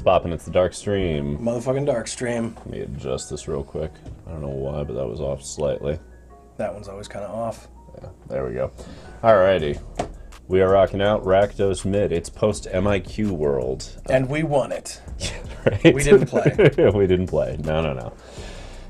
poppin'? It's the DarkStream. Motherfucking DarkStream. Let me adjust this real quick. I don't know why, but that was off slightly. That one's always kind of off. Yeah, there we go. Alrighty. We are rocking out Rakdos Mid. It's post-MIQ world. And we won it. Right? We didn't play. We didn't play. No.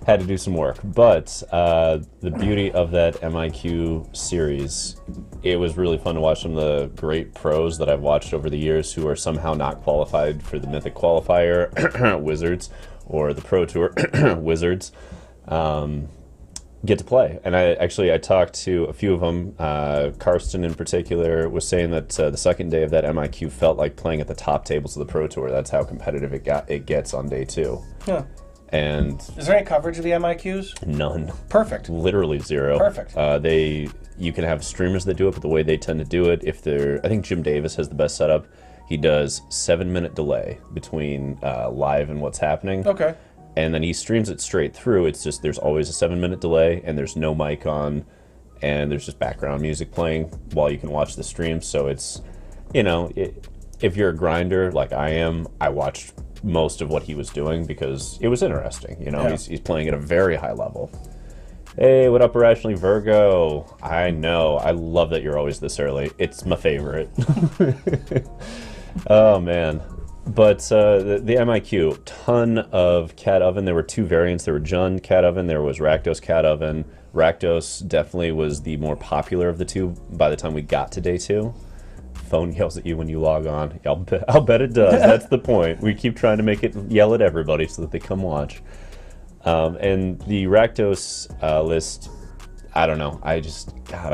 Had to do some work. But the beauty of that MIQ series, it was really fun to watch some of the great pros that I've watched over the years who are somehow not qualified for the Mythic Qualifier Wizards or the Pro Tour Wizards get to play. And I talked to a few of them. Karsten in particular was saying that the second day of that MIQ felt like playing at the top tables of the Pro Tour. That's how competitive it gets on day 2. Yeah. And is there any coverage of the MIQs? None. Perfect. Literally zero. Perfect. You can have streamers that do it, but the way they tend to do it, I think Jim Davis has the best setup. He does 7-minute delay between live and what's happening. Okay. And then he streams it straight through. It's just there's always a 7-minute delay, and there's no mic on, and there's just background music playing while you can watch the stream. So it's, if you're a grinder like I am, I watched most of what he was doing because it was interesting. Yeah. He's playing at a very high level. Hey, what up, Irrationally Virgo? I know. I love that you're always this early. It's my favorite. Oh, man. But the MIQ, ton of Cat Oven. There were 2 variants. There were Jund Cat Oven. There was Rakdos Cat Oven. Rakdos definitely was the more popular of the 2 by the time we got to day 2. Phone yells at you when you log on. I'll bet it does. That's the point. We keep trying to make it yell at everybody so that they come watch. And the Rakdos list, I don't know. I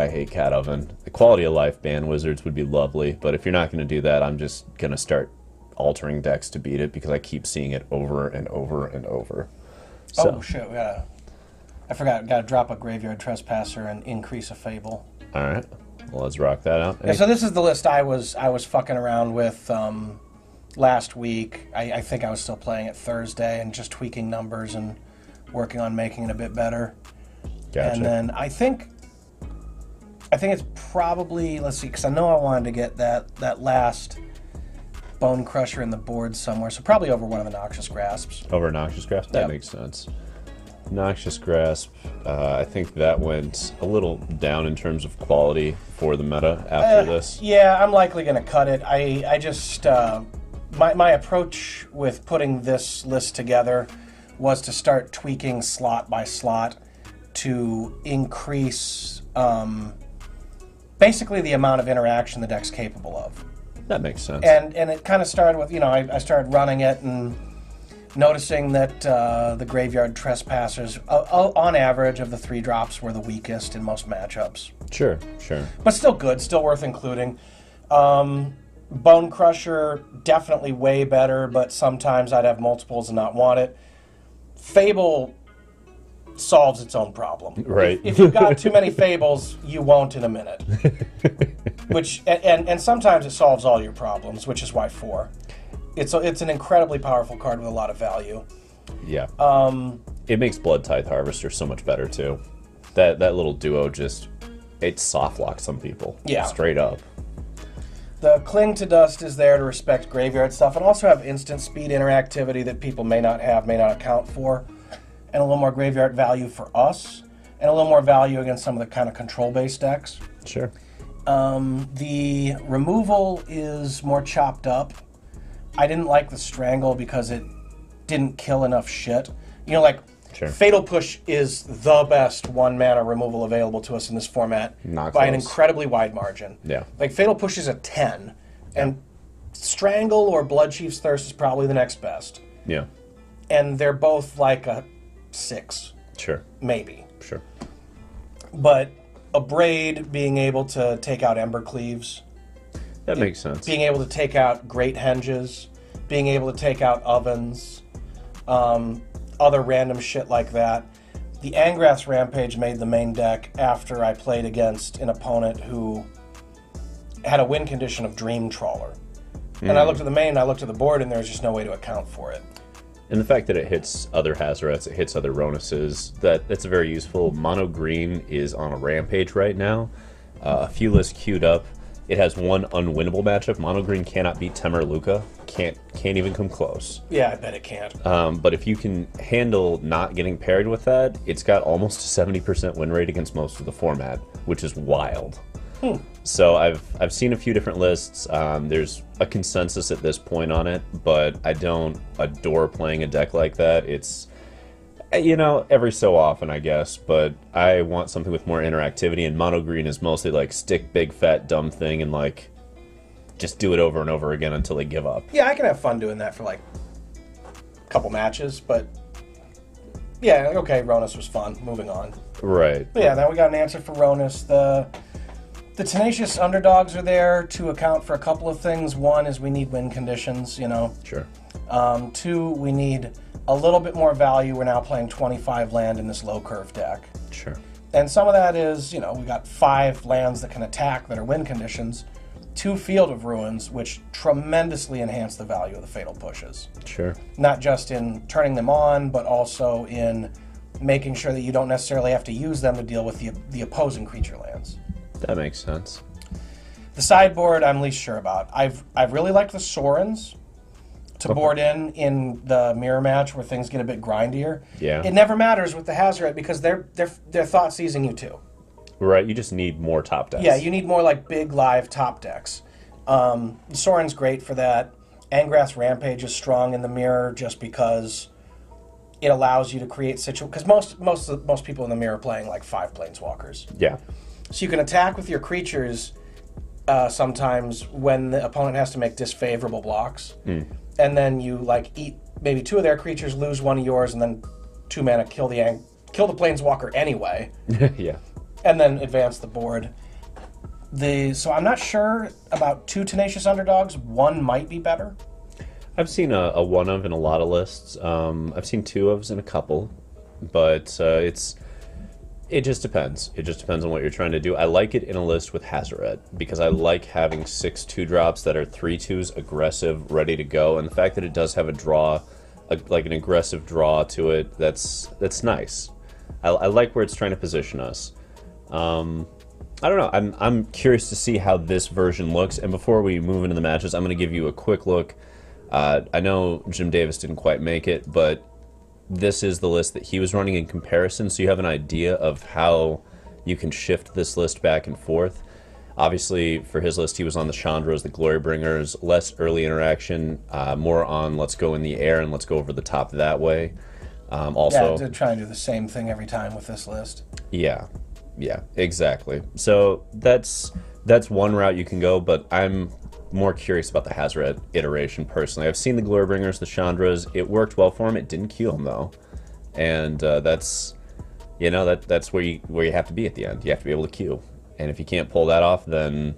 hate Cat Oven. The quality of life ban wizards would be lovely, but if you're not going to do that, I'm just going to start altering decks to beat it because I keep seeing it over and over and over. So. Oh shit! I forgot. Got to drop a Graveyard Trespasser and increase a Fable. All right. Well, let's rock that out. Yeah, so this is the list I was fucking around with last week. I think I was still playing it Thursday and just tweaking numbers and working on making it a bit better. Gotcha. And then I think it's probably, let's see, because I know I wanted to get that last Bonecrusher in the board somewhere, so probably over one of the Noxious Grasps. Over Noxious Grasp? That makes sense. Noxious Grasp, I think that went a little down in terms of quality for the meta after this. Yeah, I'm likely going to cut it. I just, my approach with putting this list together was to start tweaking slot by slot to increase basically the amount of interaction the deck's capable of. That makes sense. And it kind of started with, I started running it and noticing that the Graveyard Trespassers, on average, of the 3 drops were the weakest in most matchups. Sure. But still good, still worth including. Bonecrusher, definitely way better, but sometimes I'd have multiples and not want it. Fable solves its own problem. Right. If you've got too many Fables, you won't in a minute. And sometimes it solves all your problems, which is why 4. It's an incredibly powerful card with a lot of value. Yeah. It makes Bloodtithe Harvester so much better too. That little duo it soft locks some people. Yeah. Straight up. The Cling to Dust is there to respect graveyard stuff and also have instant speed interactivity that people may not account for, and a little more graveyard value for us, and a little more value against some of the kind of control-based decks. Sure. The removal is more chopped up. I didn't like the Strangle because it didn't kill enough shit. Sure. Fatal Push is the best 1-mana removal available to us in this format by an incredibly wide margin. Yeah. Fatal Push is a 10, and Strangle or Bloodchief's Thirst is probably the next best. Yeah. And they're both like a 6. Sure. Maybe. Sure. But a Braid being able to take out Embercleaves. That makes sense. Being able to take out Great Henges, being able to take out Ovens, other random shit like that. The Angrath's Rampage made the main deck after I played against an opponent who had a win condition of Dream Trawler. And I looked at the main, I looked at the board, and there was just no way to account for it. And the fact that it hits other Hazarets, it hits other Ronuses, that's very useful. Mono Green is on a rampage right now. A few lists queued up. It has one unwinnable matchup. Mono green cannot beat Temur Luca. Can't even come close. Yeah, I bet it can't. But if you can handle not getting paired with that, it's got almost a 70% win rate against most of the format, which is wild. So I've seen a few different lists. There's a consensus at this point on it, but I don't adore playing a deck like that. It's, you know, every so often, I guess, but I want something with more interactivity, and mono green is mostly like stick big fat dumb thing and like just do it over and over again until they give up. Yeah, I can have fun doing that for like a couple matches, but yeah, okay, Ronus was fun. Moving on. Right. But yeah, now we got an answer for Ronus. The tenacious underdogs are there to account for a couple of things. One is we need win conditions, you know. Sure. Two, we need a little bit more value. We're now playing 25 land in this low curve deck. Sure. And some of that is, you know, we got 5 lands that can attack that are win conditions, 2 Field of Ruins, which tremendously enhance the value of the Fatal Pushes. Sure. Not just in turning them on, but also in making sure that you don't necessarily have to use them to deal with the opposing creature lands. That makes sense. The sideboard I'm least sure about. I've really liked the Sorens to board in the mirror match where things get a bit grindier. Yeah. It never matters with the Hazoret because they're thought-seizing you too. Right, you just need more top decks. Yeah, you need more like big live top decks. Soren's great for that. Angrath's Rampage is strong in the mirror just because it allows you to create situations. Because most people in the mirror are playing like 5 planeswalkers. Yeah. So you can attack with your creatures sometimes when the opponent has to make disfavorable blocks. And then you like eat maybe 2 of their creatures, lose 1 of yours, and then 2 mana kill the planeswalker anyway. Yeah. And then advance the board. So I'm not sure about 2 tenacious underdogs. 1 might be better. I've seen a one of in a lot of lists. I've seen 2 ofs in a couple, but it just depends. It just depends on what you're trying to do. I like it in a list with Hazoret because I like having 6 2-drops that are 3/2s, aggressive, ready to go, and the fact that it does have a draw, like an aggressive draw to it, that's nice. I like where it's trying to position us. I don't know. I'm curious to see how this version looks, and before we move into the matches, I'm going to give you a quick look. I know Jim Davis didn't quite make it, but this is the list that he was running in comparison, so you have an idea of how you can shift this list back and forth. Obviously, for his list, he was on the Chandras, the Glorybringers, less early interaction, more on let's go in the air and let's go over the top that way. Also, yeah, to try and do the same thing every time with this list. Yeah, exactly. So that's one route you can go, but I'm more curious about the Hazoret iteration personally. I've seen the Glorybringers, the Chandras. It worked well for him. It didn't kill him though, and that's where you have to be at the end. You have to be able to queue, and if you can't pull that off, then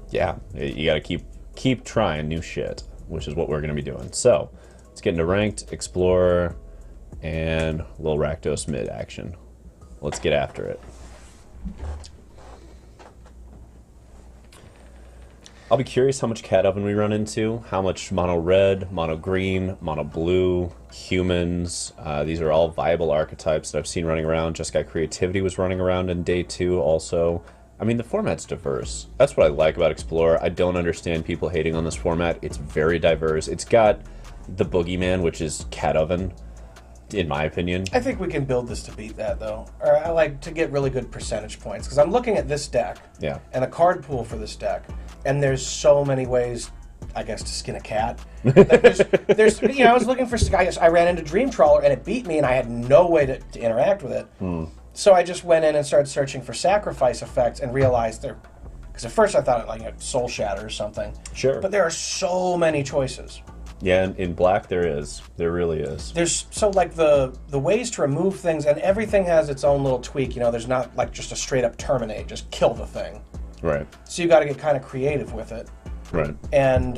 yeah, you got to keep trying new shit, which is what we're going to be doing. So let's get into ranked, explorer, and a little Rakdos mid action. Let's get after it. I'll be curious how much Cat Oven we run into, how much mono red, mono green, mono blue, humans. These are all viable archetypes that I've seen running around. Just Got Creativity was running around in day 2 also. I mean, the format's diverse. That's what I like about Explorer. I don't understand people hating on this format. It's very diverse. It's got the boogeyman, which is Cat Oven, in my opinion. I think we can build this to beat that, though. Or I like to get really good percentage points, because I'm looking at this deck and the card pool for this deck, and there's so many ways, I guess, to skin a cat. there's I was looking for, I ran into Dream Trawler, and it beat me, and I had no way to interact with it. So I just went in and started searching for sacrifice effects and realized because at first I thought it like Soul Shatter or something. Sure. But there are so many choices. Yeah, in black there is. There really is. There's like the ways to remove things, and everything has its own little tweak. There's not like just a straight up terminate, just kill the thing. Right. So you got to get kind of creative with it. Right. And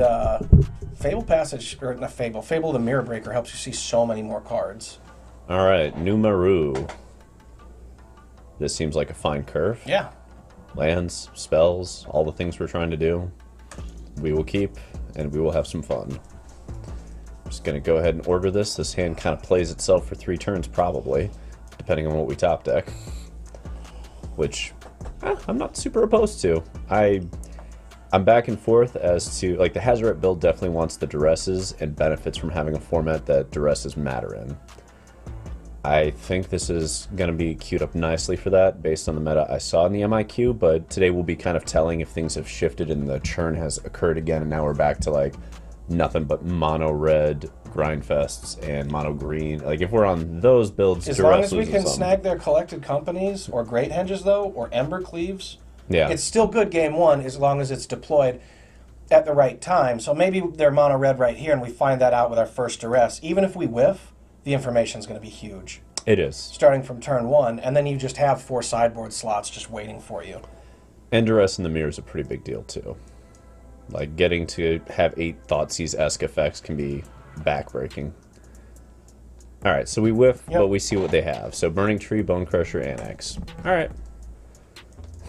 Fabled Passage, or not Fable the Mirror Breaker helps you see so many more cards. All right, Numaru. This seems like a fine curve. Yeah. Lands, spells, all the things we're trying to do. We will keep, and we will have some fun. Just going to go ahead and order this. This hand kind of plays itself for 3 turns, probably, depending on what we top deck. Which I'm not super opposed to. I'm back and forth as to, like, the Hazoret build definitely wants the duresses and benefits from having a format that duresses matter in. I think this is going to be queued up nicely for that based on the meta I saw in the MIQ, but today will be kind of telling if things have shifted and the churn has occurred again, and now we're back to, like, nothing but mono red grindfests and mono green. Like, if we're on those builds, as long as we can snag their collected companies or great henges, though, or ember cleaves, yeah, it's still good game one as long as it's deployed at the right time. So maybe they're mono red right here, and we find that out with our first duress. Even if we whiff, the information is going to be huge. It is. Starting from turn one, and then you just have 4 sideboard slots just waiting for you. And duress in the mirror is a pretty big deal, too. Like, getting to have 8 Thoughtseize-esque effects can be backbreaking. Alright, so we whiff, but we see what they have. So Burning Tree, Bonecrusher, Annex. Alright.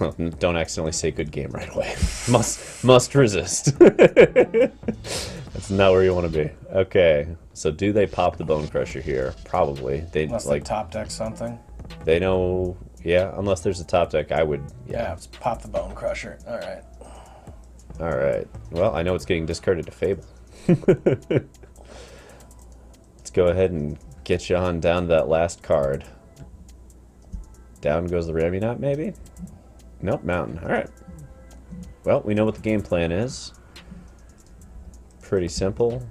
Well, don't accidentally say good game right away. must resist. That's not where you want to be. Okay, so do they pop the Bonecrusher here? Probably. They unless like they top deck something. They know, yeah. Unless there's a top deck, I would. Yeah, let's pop the Bonecrusher. All right. All right. Well, I know it's getting discarded to Fable. Let's go ahead and get you on down to that last card. Down goes the Ramunat, maybe? Nope, Mountain. All right. Well, we know what the game plan is. Pretty simple.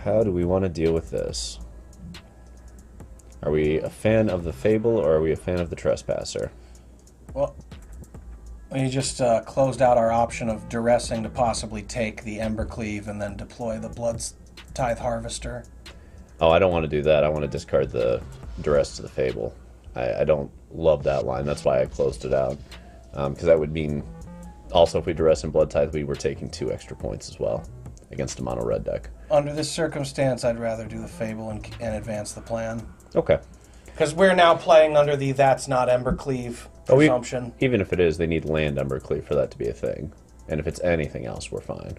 How do we want to deal with this? Are we a fan of the Fable, or are we a fan of the Trespasser? Well, we just closed out our option of duressing to possibly take the Embercleave and then deploy the Bloodtithe Harvester. Oh, I don't want to do that. I want to discard the duress to the Fable. I don't love that line. That's why I closed it out. Because that would mean, also if we duress in Bloodtithe, we were taking 2 extra points as well against a mono red deck. Under this circumstance, I'd rather do the Fable and advance the plan. Okay. Because we're now playing under the that's not Embercleave presumption. Even if it is, they need land Embercleave for that to be a thing. And if it's anything else, we're fine.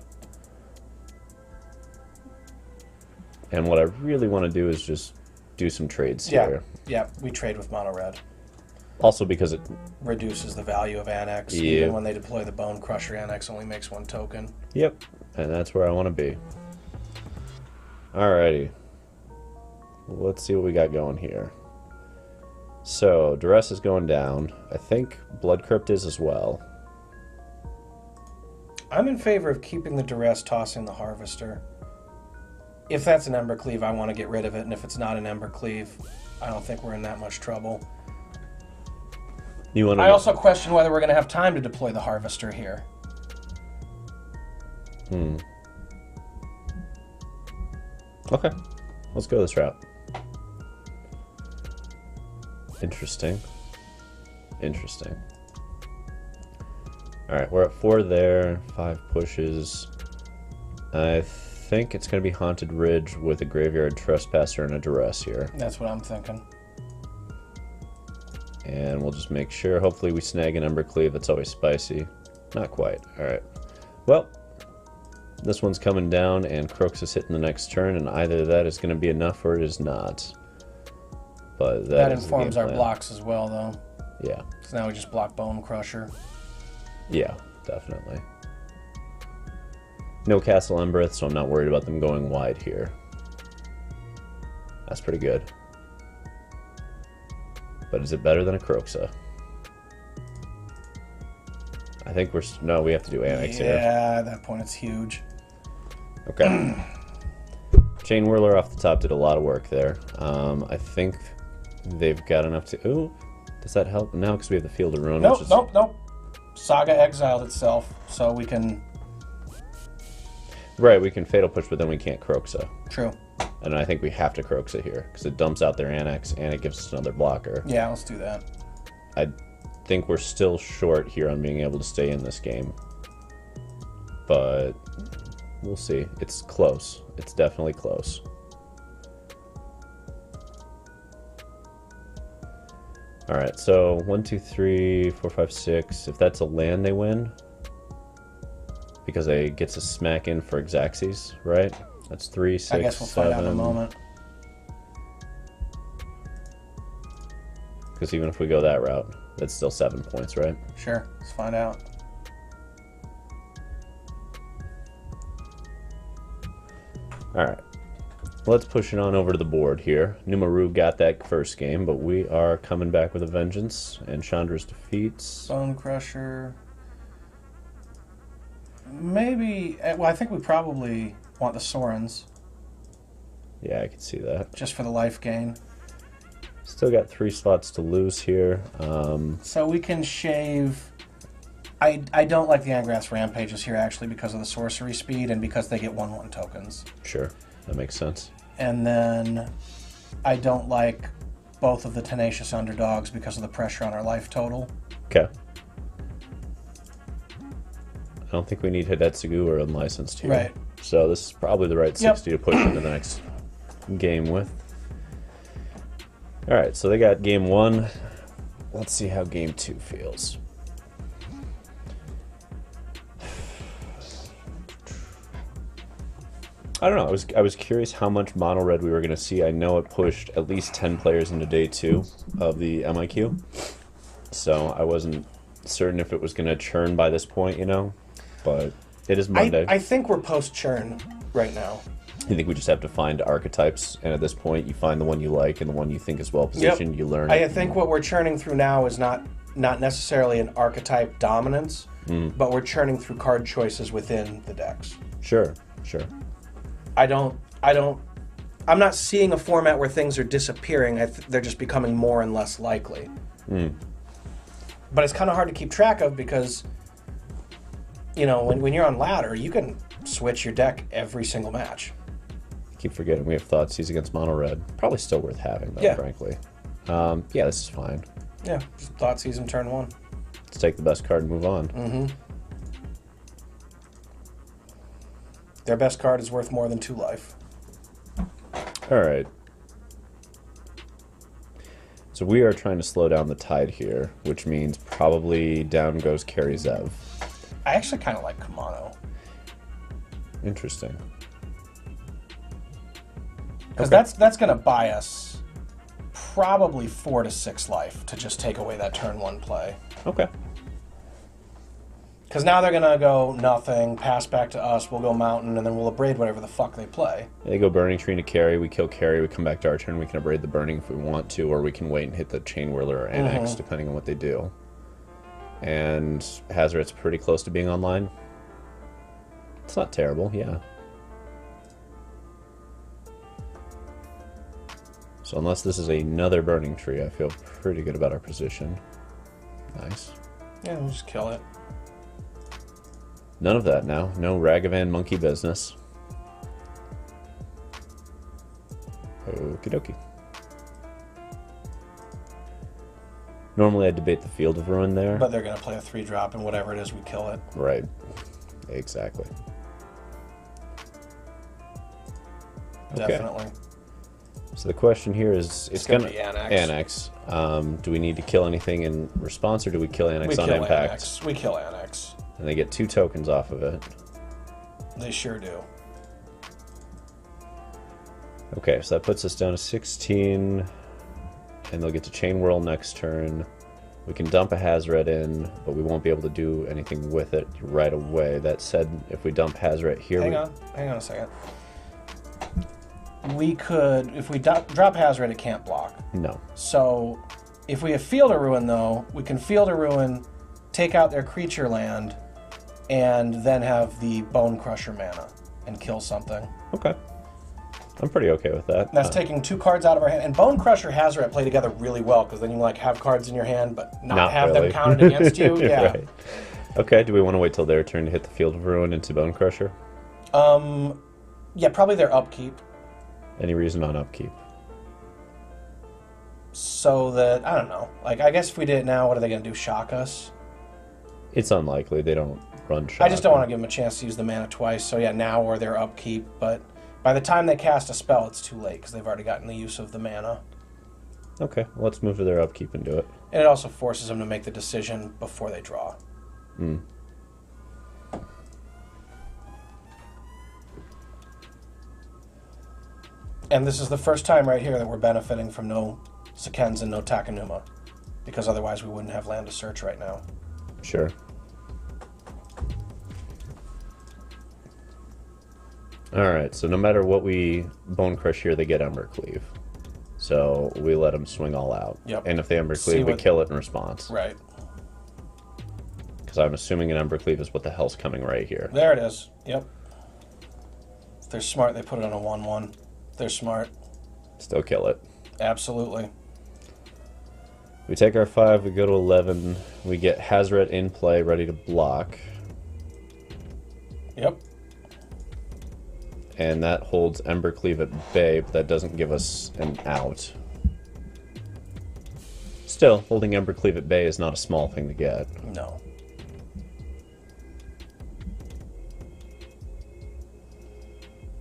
And what I really want to do is just do some trades here. Yeah, we trade with mono red. Also because it reduces the value of Annex. Yeah. Even when they deploy the Bonecrusher, Annex only makes 1 token. Yep, and that's where I want to be. Alrighty. Let's see what we got going here. So, Duress is going down. I think Blood Crypt is as well. I'm in favor of keeping the Duress, tossing the Harvester. If that's an Embercleave, I want to get rid of it, and if it's not an Embercleave, I don't think we're in that much trouble. I also question whether we're going to have time to deploy the Harvester here. Okay, let's go this route. Interesting. Interesting. Alright, we're at 4 there, 5 pushes. I think it's going to be Haunted Ridge with a Graveyard Trespasser and a Duress here. That's what I'm thinking. And we'll just make sure, hopefully we snag an Embercleave. That's always spicy. Not quite. Alright. Well, this one's coming down, and Crux is hitting the next turn, and either that is going to be enough or it is not. But that informs our blocks as well, though. Yeah. So now we just block Bonecrusher. Yeah, definitely. No Castle Embereth, so I'm not worried about them going wide here. That's pretty good. But is it better than a Croxa? I think we're... No, we have to do Annex here. Yeah, at that point it's huge. Okay. Chain Whirler off the top did a lot of work there. I think they've got enough to... Ooh, does that help? No, because we have the Field of Ruin. Nope, which is... nope. Saga exiled itself, so we can... Right, we can Fatal Push, but then we can't Croxa. True. And I think we have to Croxa here, because it dumps out their Annex, and it gives us another blocker. Yeah, let's do that. I think we're still short here on being able to stay in this game. But we'll see. It's close. It's definitely close. Alright, so 1, 2, 3, 4, 5, 6. If that's a land, they win. Because they gets a smack in for Xaxes, right? That's 3, 6, 7. I guess we'll find out in a moment. because even if we go that route, that's still 7 points, right? Sure, let's find out. Alright. Let's push it on over to the board here. Numaru got that first game, but we are coming back with a vengeance, and Chandra's defeats. Bonecrusher. Maybe, well, I think we probably want the Sorens. Yeah, I can see that. Just for the life gain. Still got 3 slots to lose here. So we can shave... I don't like the Angrath Rampages here, actually, because of the sorcery speed and because they get 1/1 tokens. Sure, that makes sense. And then I don't like both of the Tenacious Underdogs because of the pressure on our life total. Okay. I don't think we need Hidetsugu or Unlicensed here. Right. So this is probably the right 60 to push into the next game with. Alright, so they got game 1. Let's see how game 2 feels. I don't know. I was curious how much mono red we were going to see. I know it pushed at least 10 players into day 2 of the MIQ. So I wasn't certain if it was going to churn by this point, you know. But it is Monday. I think we're post-churn right now. I think we just have to find archetypes, and at this point, you find the one you like and the one you think is well positioned. You learn. I think what we're churning through now is not necessarily an archetype dominance, but we're churning through card choices within the decks. Sure, sure. I'm not seeing a format where things are disappearing. They're just becoming more and less likely. But it's kind of hard to keep track of because, you know, when you're on ladder, you can switch your deck every single match. I keep forgetting we have Thoughtseize against mono red. Probably still worth having, though, frankly. Yeah, this is fine. Yeah, just Thoughtseize in turn 1. Let's take the best card and move on. Their best card is worth more than 2 life. Alright. So we are trying to slow down the tide here, which means probably down goes Carry Zev. I actually kind of like Kamano. Interesting. Because that's going to buy us probably 4 to 6 life to just take away that turn 1 play. Okay. Because now they're going to go nothing, pass back to us, we'll go mountain, and then we'll abrade whatever the fuck they play. They go Burning Tree into carry, we kill carry, we come back to our turn, we can abrade the burning if we want to, or we can wait and hit the Chain Whirler or Annex, depending on what they do. And Hazoret's pretty close to being online. It's not terrible, yeah. So unless this is another Burning Tree, I feel pretty good about our position. Nice. Yeah, we'll just kill it. None of that now. No Ragavan monkey business. Okie dokie. Normally I debate the Field of Ruin there. But they're going to play a 3-drop, and whatever it is, we kill it. Right. Exactly. Definitely. Okay. So the question here is, it's going to be Annex. Do we need to kill anything in response, or do we kill Annex on impact? Annex. We kill Annex. And they get 2 tokens off of it. They sure do. Okay, so that puts us down to 16, and they'll get to Chain Whirl next turn. We can dump a Hazoret in, but we won't be able to do anything with it right away. That said, if we dump Hazoret here... Hang on a second. We could, if we drop Hazoret, it can't block. No. So, if we have Field of Ruin, though, we can Field of Ruin, take out their creature land, and then have the Bonecrusher mana and kill something. Okay. I'm pretty okay with that. And that's taking 2 cards out of our hand. And Bonecrusher Hazoret play together really well, because then you like have cards in your hand, but not have really. them counted against you. Yeah. Right. Okay, do we want to wait till their turn to hit the Field of Ruin into Bonecrusher? Yeah, probably their upkeep. Any reason on upkeep? So that, I don't know. Like, I guess if we did it now, what are they going to do? Shock us? It's unlikely. They don't run shock. I just don't want to give them a chance to use the mana twice. So yeah, now or their upkeep. But by the time they cast a spell, it's too late because they've already gotten the use of the mana. Okay, well, let's move to their upkeep and do it. And it also forces them to make the decision before they draw. And this is the first time right here that we're benefiting from no Sekenza and no Takenuma. because otherwise we wouldn't have land to search right now. Sure. Alright, so no matter what we Bonecrush here, they get Embercleave. So we let them swing all out. Yep. And if they Embercleave, we kill it in response. Right. Because I'm assuming an Embercleave is what the hell's coming right here. There it is. Yep. If they're smart, they put it on a 1/1. If they're smart. Still kill it. Absolutely. We take our 5, we go to 11. We get Hazoret in play, ready to block. Yep. And that holds Embercleave at bay, but that doesn't give us an out. Still, holding Embercleave at bay is not a small thing to get. No.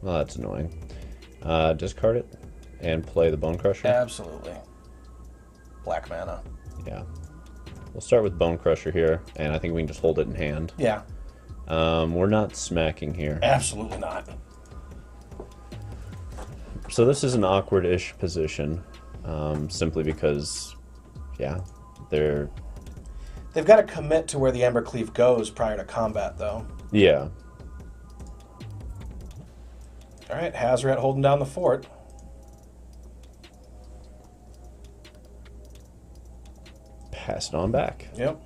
Well, that's annoying. Discard it and play the Bonecrusher. Absolutely. Black mana. Yeah. We'll start with Bonecrusher here, and I think we can just hold it in hand. Yeah. We're not smacking here. Absolutely not. So this is an awkward-ish position, simply because, yeah, they've got to commit to where the Embercleave goes prior to combat, though. Yeah. All right, Hazoret holding down the fort. Pass it on back. Yep.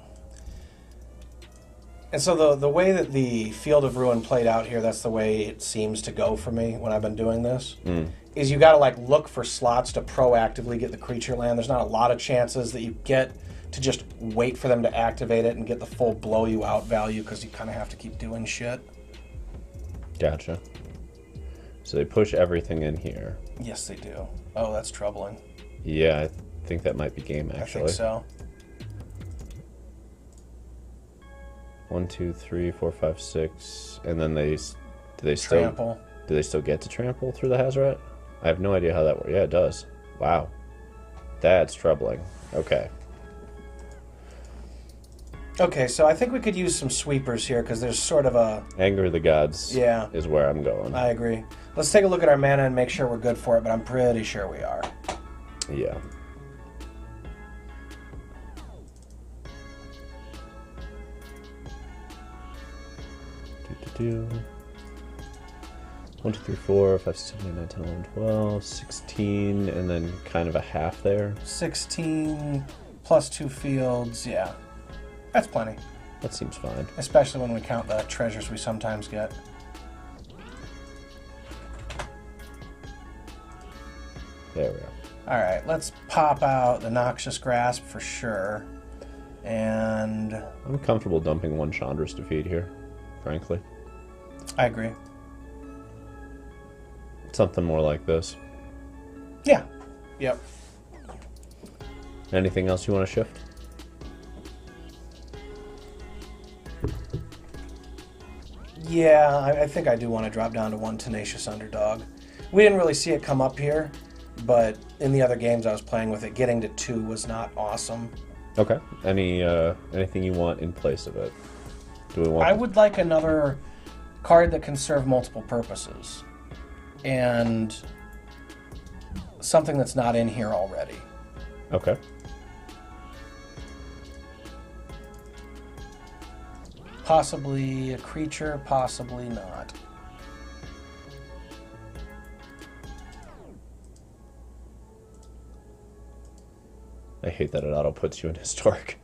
And so the way that the Field of Ruin played out here, that's the way it seems to go for me when I've been doing this, is you got to like look for slots to proactively get the creature land. There's not a lot of chances that you get to just wait for them to activate it and get the full blow you out value because you kind of have to keep doing shit. Gotcha. So they push everything in here. Yes, they do. Oh, that's troubling. Yeah, I think that might be game, actually. I think so. 1, 2, 3, 4, 5, 6, and then do they Trample. Do they still get to trample through the Hazoret? I have no idea how that works. Yeah, it does. Wow, that's troubling. Okay. Okay, so I think we could use some sweepers here because there's sort of a... Anger of the Gods is where I'm going. I agree. Let's take a look at our mana and make sure we're good for it, but I'm pretty sure we are. Yeah. Do. 1, 2, 3, 4, 5, 6, 7, 8, 9, 10, 11, 12, 16, and then kind of a half there. 16 plus 2 fields, yeah. That's plenty. That seems fine. Especially when we count the treasures we sometimes get. There we are. Alright, let's pop out the Noxious Grasp for sure. And... I'm comfortable dumping one Chandra's defeat here, frankly. I agree. Something more like this. Yeah. Yep. Anything else you want to shift? Yeah, I think I do want to drop down to one Tenacious Underdog. We didn't really see it come up here, but in the other games I was playing with it, getting to 2 was not awesome. Okay. Anything you want in place of it? Do we want? I would like another card that can serve multiple purposes, and something that's not in here already. Okay. Possibly a creature, possibly not. I hate that it auto puts you in historic.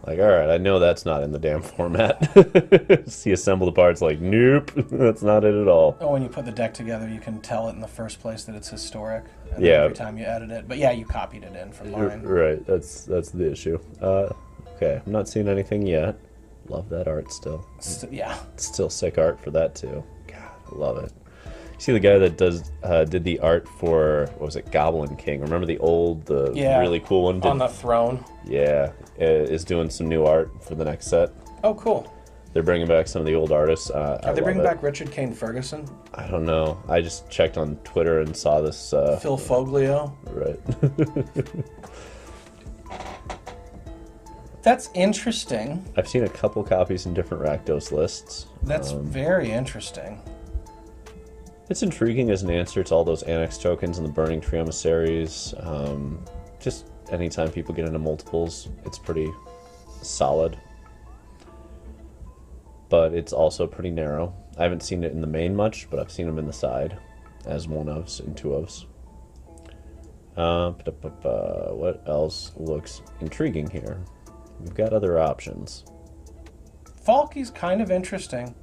Like, alright, I know that's not in the damn format. See assemble the parts like, nope, that's not it at all. Oh, when you put the deck together, you can tell it in the first place that it's historic. And Yeah. then every time you edit it. But yeah, you copied it in from mine. Right, that's the issue. Okay, I'm not seeing anything yet. Love that art still. Yeah. It's still sick art for that too. God, I love it. You see the guy that did the art for, what was it, Goblin King? Remember the really cool one? On the throne. Yeah, is doing some new art for the next set. Oh, cool. They're bringing back some of the old artists. Are they bringing back Richard Kane Ferguson? I don't know. I just checked on Twitter and saw this. Phil Foglio? Right. That's interesting. I've seen a couple copies in different Rakdos lists. That's very interesting. It's intriguing as an answer to all those Annex tokens and the Burning Tree Emissaries. Just anytime people get into multiples, it's pretty solid. But it's also pretty narrow. I haven't seen it in the main much, but I've seen them in the side as 1-ofs and 2-ofs. What else looks intriguing here? We've got other options. Falky's kind of interesting.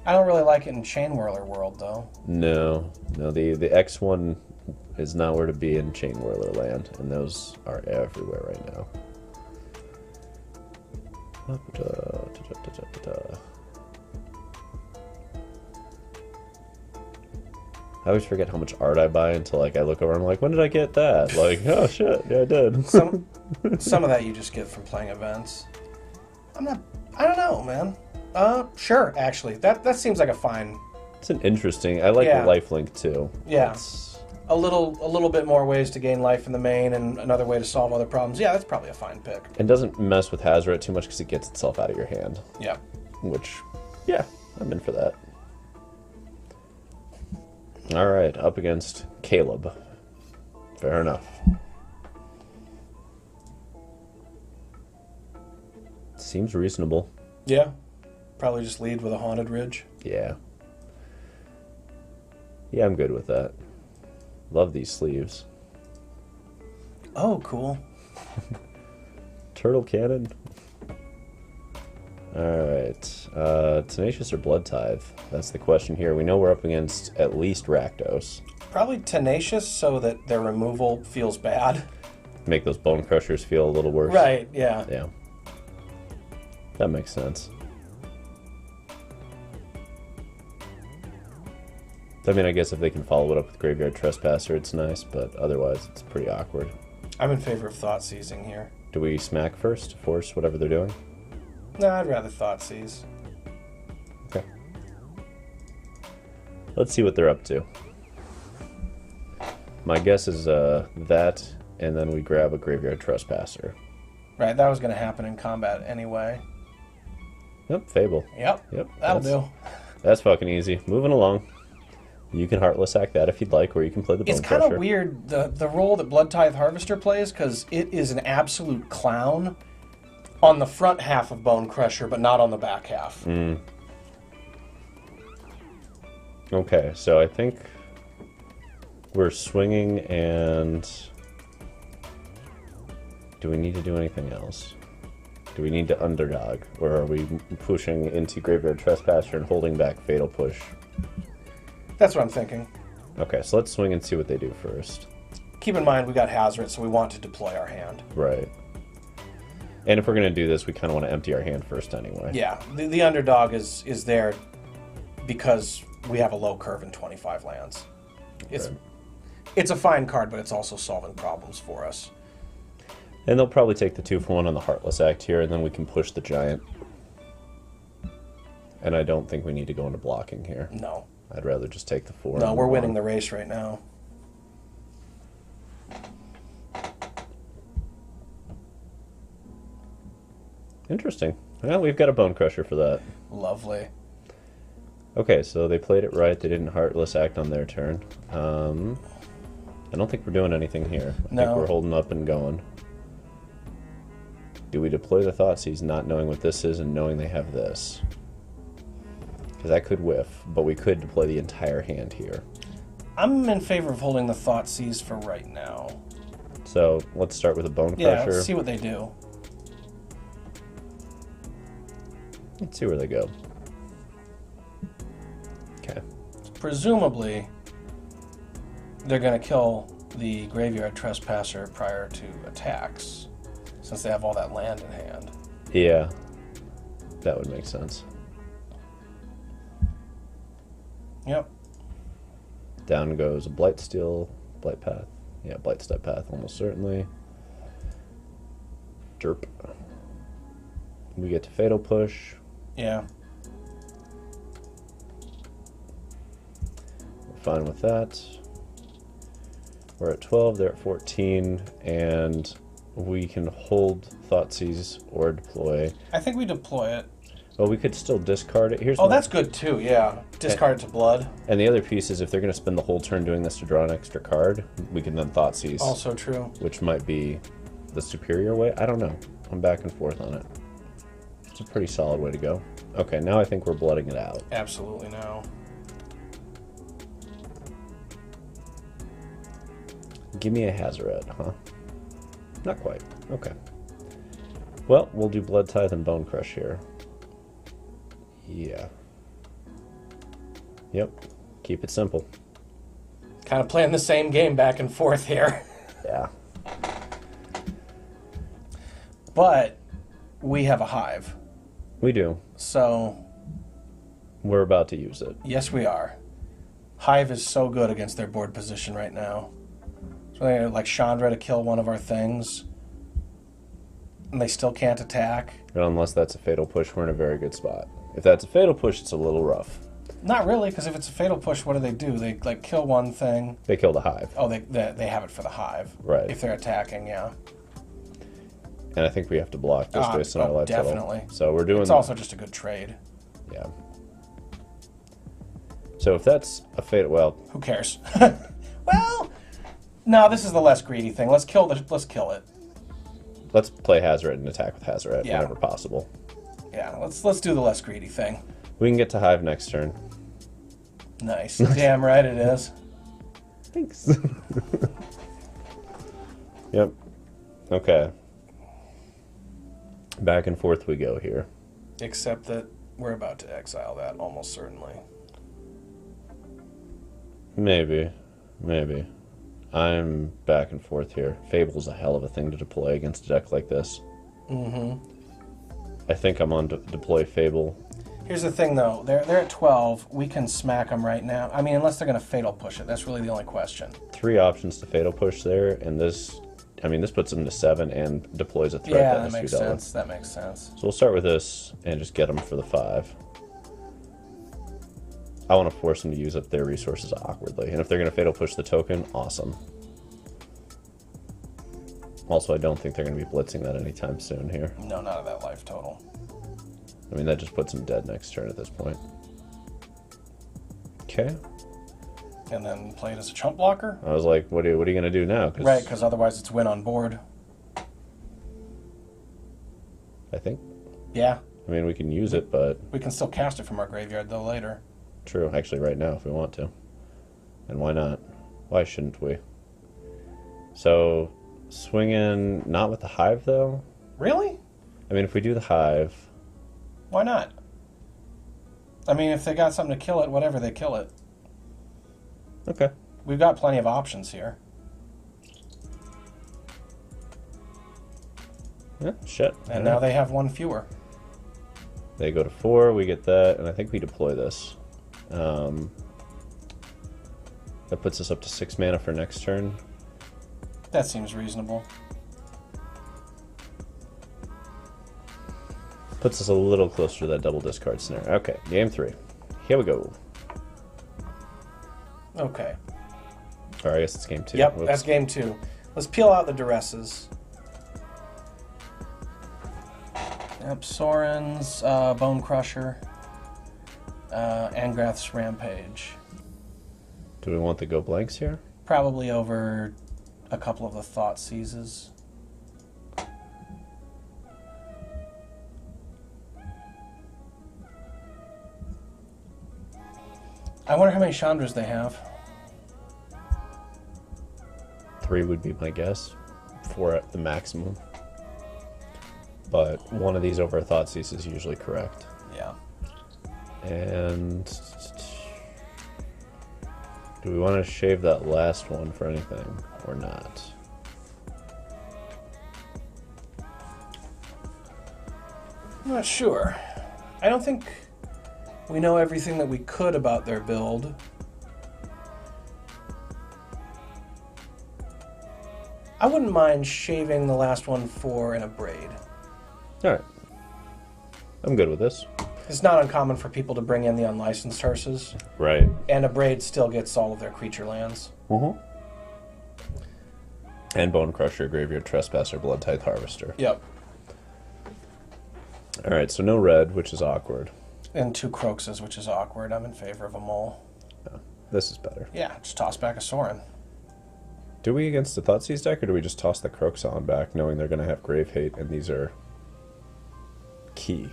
I don't really like it in Chain Whirler world, though. No, the X1 is not where to be in Chain Whirler land, and those are everywhere right now. I always forget how much art I buy until like I look over and I'm like, when did I get that? Like, oh shit, yeah I did. Some of that you just get from playing events. I don't know, man. Sure, actually. That seems like a fine. It's an interesting. I like the lifelink too. Yeah. A little bit more ways to gain life in the main and another way to solve other problems. Yeah, that's probably a fine pick. And doesn't mess with Hazoret too much because it gets itself out of your hand. Yeah. Which, yeah, I'm in for that. Alright, up against Caleb. Fair enough. Seems reasonable. Yeah. Probably just lead with a Haunted Ridge. Yeah. Yeah, I'm good with that. Love these sleeves. Oh, cool. Turtle Cannon. Alright. Tenacious or Bloodtithe? That's the question here. We know we're up against at least Rakdos. Probably Tenacious so that their removal feels bad. Make those Bonecrushers feel a little worse. Right, yeah. Yeah. That makes sense. I mean, I guess if they can follow it up with Graveyard Trespasser, it's nice, but otherwise it's pretty awkward. I'm in favor of Thoughtseizing here. Do we smack first to force whatever they're doing? No, I'd rather Thoughtseize. Okay. Let's see what they're up to. My guess is that, and then we grab a Graveyard Trespasser. Right, that was going to happen in combat anyway. Yep, Fable. Yep, that'll do. That's fucking easy. Moving along. You can Heartless Act that if you'd like, or you can play the Bonecrusher. It's kind of weird, the role that Bloodtithe Harvester plays, because it is an absolute clown on the front half of Bonecrusher, but not on the back half. Okay, so I think we're swinging and... Do we need to do anything else? Do we need to underdog? Or are we pushing into Graveyard Trespasser and holding back Fatal Push? That's what I'm thinking. Okay, so let's swing and see what they do first. Keep in mind, we got Hazoret, so we want to deploy our hand. Right. And if we're going to do this, we kind of want to empty our hand first anyway. Yeah, the underdog is there because we have a low curve and 25 lands. It's a fine card, but it's also solving problems for us. And they'll probably take the 2-for-1 on the Heartless Act here, and then we can push the Giant. And I don't think we need to go into blocking here. No. I'd rather just take the 4. No, we're winning the race right now. Interesting. Well, we've got a Bonecrusher for that. Lovely. Okay, so they played it right. They didn't Heartless Act on their turn. I don't think we're doing anything here. I think we're holding up and going. Do we deploy the Thoughtseize not knowing what this is and knowing they have this? Because that could whiff, but we could deploy the entire hand here. I'm in favor of holding the Thoughtseize for right now. So let's start with a Bonecrusher. Yeah, let's see what they do. Let's see where they go. Okay. Presumably, they're going to kill the Graveyard Trespasser prior to attacks, since they have all that land in hand. Yeah, that would make sense. Yep. Down goes a Blightsteel, Blight Path. Yeah, Blightstep Path, almost certainly. Derp. We get to Fatal Push. Yeah. We're fine with that. We're at 12, they're at 14, and we can hold Thoughtseize or deploy. I think we deploy it. Well, we could still discard it. Here's Oh, that's good too, yeah. Discard it to blood. And the other piece is if they're going to spend the whole turn doing this to draw an extra card, we can then Thoughtseize. Also true. Which might be the superior way. I don't know. I'm back and forth on it. It's a pretty solid way to go. Okay, now I think we're blooding it out. Absolutely no. Give me a Hazoret, huh? Not quite. Okay. Well, we'll do Bloodtithe and Bonecrush here. Yeah. Yep. Keep it simple. Kind of playing the same game back and forth here. Yeah. But we have a hive. We do. So we're about to use it. Yes, we are. Hive is so good against their board position right now. So they like Chandra to kill one of our things. And they still can't attack. But unless that's a fatal push, we're in a very good spot. If that's a fatal push, it's a little rough. Not really, because if it's a fatal push, what do? They like kill one thing. They kill the hive. Oh, they have it for the hive. Right. If they're attacking, yeah. And I think we have to block this based on our life total. Definitely. So we're doing. It's also just a good trade. Yeah. So if that's a fatal, well, who cares? Well, no, this is the less greedy thing. Let's kill it. Let's play Hazoret and attack with Hazoret whenever possible. Yeah, let's do the less greedy thing. We can get to hive next turn. Nice. Damn right it is. Thanks. Yep. Okay. Back and forth we go here. Except that we're about to exile that almost certainly. Maybe. I'm back and forth here. Fable's a hell of a thing to deploy against a deck like this. Mm-hmm. I think I'm on deploy Fable. Here's the thing, though. They're at 12. We can smack them right now. I mean, unless they're going to fatal push it. That's really the only question. 3 options to fatal push there, and this puts them to 7 and deploys a threat. Yeah, that makes sense. That makes sense. So we'll start with this and just get them for the 5. I want to force them to use up their resources awkwardly, and if they're going to fatal push the token, awesome. Also, I don't think they're going to be blitzing that anytime soon here. No, not at that life total. I mean, that just puts them dead next turn at this point. Okay. And then play it as a chump blocker? I was like, what are you going to do now? Right, because otherwise it's win on board. I think. Yeah. I mean, we can use it, but... We can still cast it from our graveyard, though, later. True. Actually, right now, if we want to. And why not? Why shouldn't we? So, swing in... Not with the hive, though? Really? I mean, if we do the hive... Why not? I mean, if they got something to kill it, whatever, they kill it. Okay. We've got plenty of options here. Yeah, shit. And now they have 1 fewer. They go to 4, we get that, and I think we deploy this. That puts us up to 6 mana for next turn. That seems reasonable. Puts us a little closer to that double discard scenario. Okay, game 3. Here we go. Okay. Or I guess it's game 2. Yep, Whoops. that's game 2. Let's peel out the duresses. Yep, Soren's Bonecrusher, Angrath's Rampage. Do we want the go blanks here? Probably over a couple of the Thoughtseizes. I wonder how many Chandras they have. 3 would be my guess. 4 at the maximum. But one of these over a Thoughtseize is usually correct. Yeah. And do we want to shave that last one for anything or not? I'm not sure. I don't think we know everything that we could about their build. I wouldn't mind shaving the last one for an Abrade. Alright. I'm good with this. It's not uncommon for people to bring in the unlicensed hearses. Right. And Abrade still gets all of their creature lands. Mm-hmm. And Bonecrusher, Graveyard Trespasser, Bloodtithe Harvester. Yep. Alright, so no red, which is awkward. And 2 Croxes, which is awkward. I'm in favor of a mole. Oh, this is better. Yeah, just toss back a Sorin. Do we against the Thoughtseize deck, or do we just toss the Croxon back, knowing they're going to have Grave Hate, and these are key?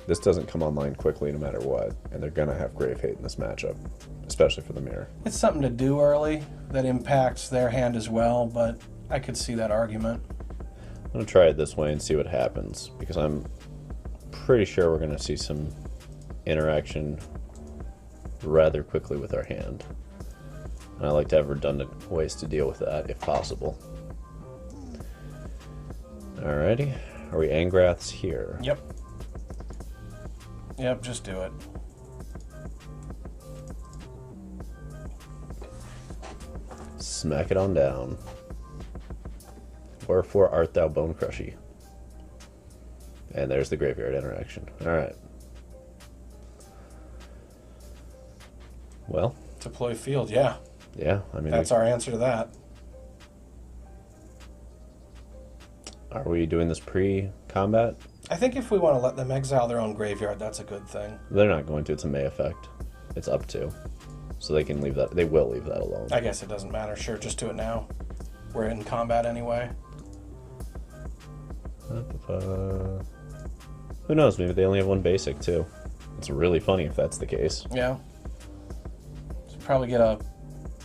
This doesn't come online quickly no matter what, and they're going to have Grave Hate in this matchup, especially for the mirror. It's something to do early that impacts their hand as well, but I could see that argument. I'm going to try it this way and see what happens, because I'm pretty sure we're going to see some interaction rather quickly with our hand. And I like to have redundant ways to deal with that, if possible. Alrighty. Are we Angraths here? Yep. Yep, just do it. Smack it on down. Wherefore art thou Bonecrushy? And there's the graveyard interaction. Alright. Well. Deploy field, yeah. Yeah, I mean... That's our answer to that. Are we doing this pre-combat? I think if we want to let them exile their own graveyard, that's a good thing. They're not going to. It's a May effect. It's up to. So they can leave that... They will leave that alone. I guess it doesn't matter. Sure, just do it now. We're in combat anyway. Who knows? Maybe they only have 1 basic, too. It's really funny if that's the case. Yeah. So probably get a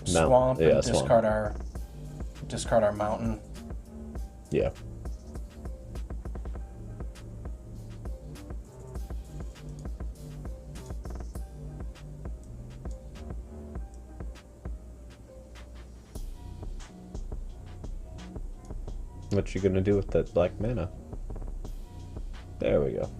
swamp and discard our mountain. Yeah. What you gonna do with that black mana? There we go.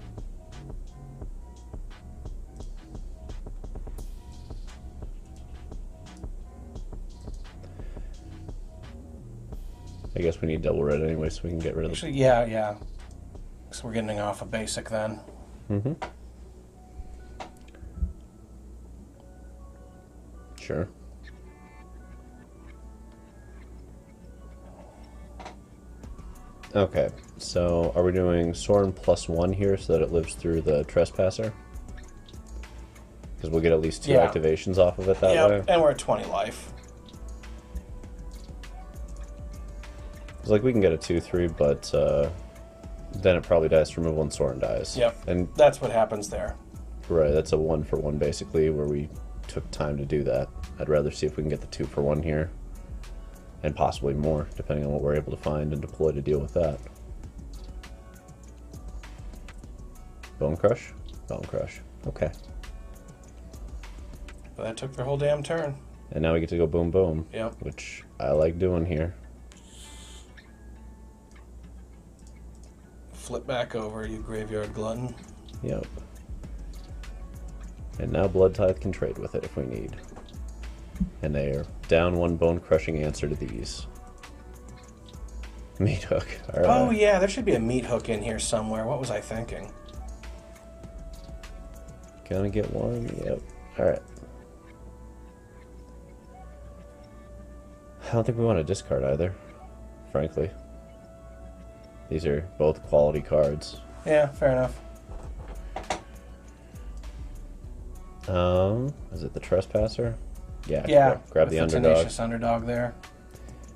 I guess we need double red anyway, so we can get rid of Actually, yeah. So we're getting off a basic then. Mm-hmm. Sure. Okay, so are we doing Sorin +1 here so that it lives through the Trespasser? Because we'll get at least 2 activations off of it that way. And we're at 20 life. It's like we can get a 2/3, but then it probably dies to removal and Sorin dies. Yep, and that's what happens there. Right, that's a 1-for-1 basically, where we took time to do that. I'd rather see if we can get the 2-for-1 here. And possibly more, depending on what we're able to find and deploy to deal with that. Bone Crush? Bone Crush. Okay. But that took their whole damn turn. And now we get to go boom boom. Yep. Which I like doing here. Flip back over, you graveyard glutton. Yep. And now Bloodtithe can trade with it if we need. And they are down 1 bone-crushing answer to these. Meat hook. All right. Oh yeah, there should be a meat hook in here somewhere. What was I thinking? Gonna get 1. Yep. All right. I don't think we want to discard either, frankly. These are both quality cards. Yeah, fair enough. Is it the Trespasser? Yeah. Yeah. Grab the underdog. Tenacious underdog there.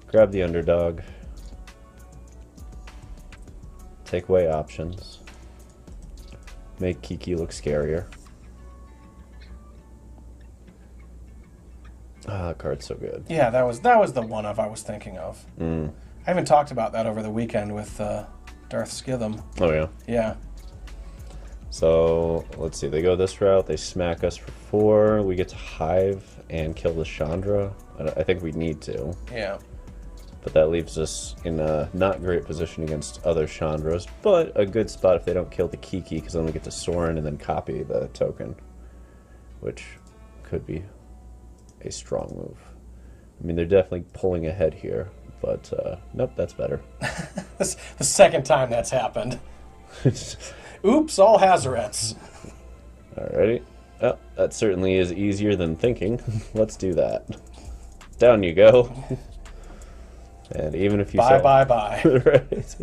Grab the underdog. Take away options. Make Kiki look scarier. Ah, that card's so good. Yeah, that was the one I was thinking of. Mm. I haven't talked about that over the weekend with Darth Skitham. Oh yeah. Yeah. So let's see. They go this route. They smack us for 4. We get to Hive and kill the Chandra. I think we need to. Yeah. But that leaves us in a not great position against other Chandras, but a good spot if they don't kill the Kiki, because then we get to Sorin and then copy the token, which could be a strong move. I mean, they're definitely pulling ahead here, but nope, that's better. This the second time that's happened. Oops, all Hazarets. Alrighty. Oh, that certainly is easier than thinking. Let's do that. Down you go. And even if you bye. Right.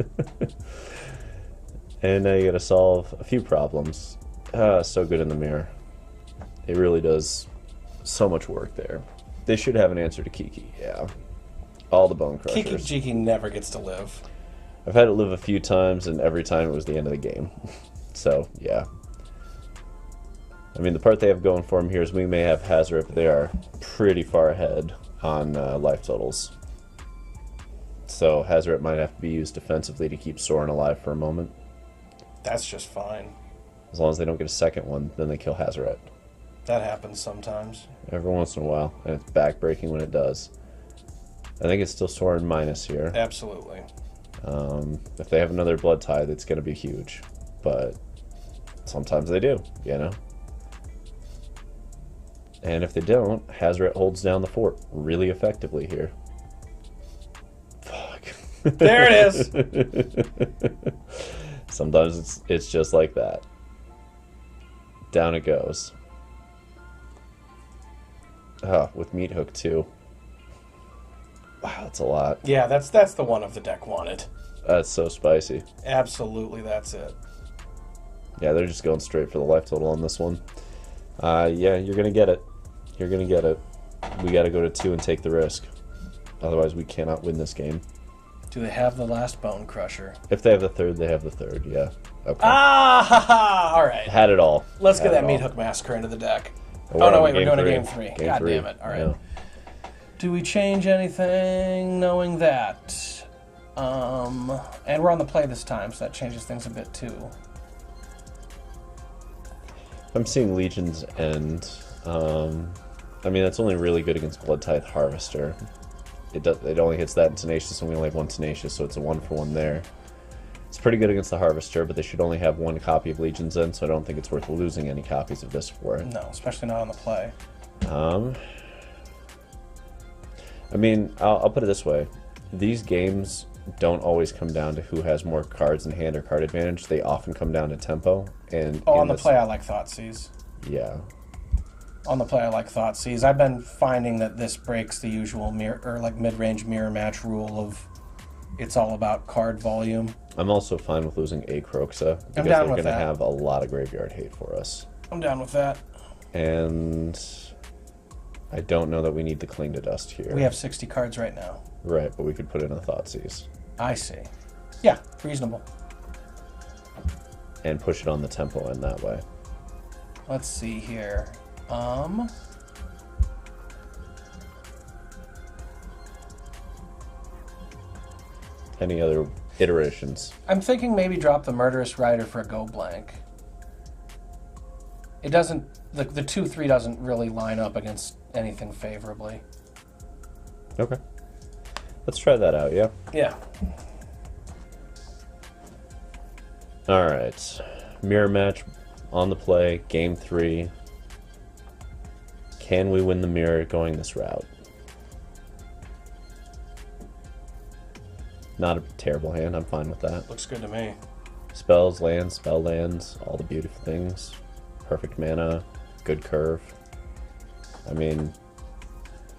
And now you gotta solve a few problems. So good in the mirror. It really does so much work there. They should have an answer to Kiki, yeah. All the Bonecrushers. Kiki never gets to live. I've had it live a few times, and every time it was the end of the game. So, yeah. I mean, the part they have going for them here is we may have Hazoret, but they are pretty far ahead on life totals. So Hazoret might have to be used defensively to keep Soren alive for a moment. That's just fine. As long as they don't get a second one, then they kill Hazoret. That happens sometimes. Every once in a while, and it's backbreaking when it does. I think it's still Soren minus here. Absolutely. If they have another Bloodtithe, it's going to be huge. But sometimes they do, you know? And if they don't, Hazoret holds down the fort really effectively here. Fuck. There it is! Sometimes it's just like that. Down it goes. Oh, with Meat Hook too. Wow, that's a lot. Yeah, that's the one of the deck wanted. That's so spicy. Absolutely, that's it. Yeah, they're just going straight for the life total on this one. Yeah, you're gonna get it. You're gonna get it. We gotta go to 2 and take the risk. Otherwise, we cannot win this game. Do they have the last Bonecrusher? If they have the third, they have the third, yeah. Okay. Ah, ha, ha. All right. Had it all. Let's get Had that it Meat all. Hook Massacre into the deck. Well, Oh, no, wait, we're we're doing game a three. game 3. Game God 3. damn it. All right. Yeah. Do we change anything knowing that? And we're on the play this time, so that changes things a bit too. I'm seeing Legion's End. I mean, that's only really good against Bloodtithe Harvester. It only hits that in Tenacious, and we only have one Tenacious, so it's a 1-for-1 there. It's pretty good against the Harvester, but they should only have 1 copy of Legion's End, so I don't think it's worth losing any copies of this for it. No, especially not on the play. I mean, I'll put it this way. These games don't always come down to who has more cards in hand or card advantage. They often come down to tempo. And on the play, I like Thoughtseize. Yeah. On the play, I like Thoughtseize. I've been finding that this breaks the usual mid-range mirror match rule of it's all about card volume. I'm also fine with losing a Croxa because down they're with going to that. have a lot of graveyard hate for us. I'm down with that. And I don't know that we need the Cling to Dust here. We have 60 cards right now. Right, but we could put in a Thoughtseize. I see. Yeah, reasonable. And push it on the tempo in that way. Let's see here. Any other iterations? I'm thinking maybe drop the Murderous Rider for a go blank. It doesn't... The 2-3 doesn't really line up against anything favorably. Okay. Let's try that out, yeah? Yeah. Alright. Mirror match on the play, game 3. Can we win the mirror going this route? Not a terrible hand, I'm fine with that. Looks good to me. Spells, lands, spell lands, all the beautiful things. Perfect mana, good curve. I mean,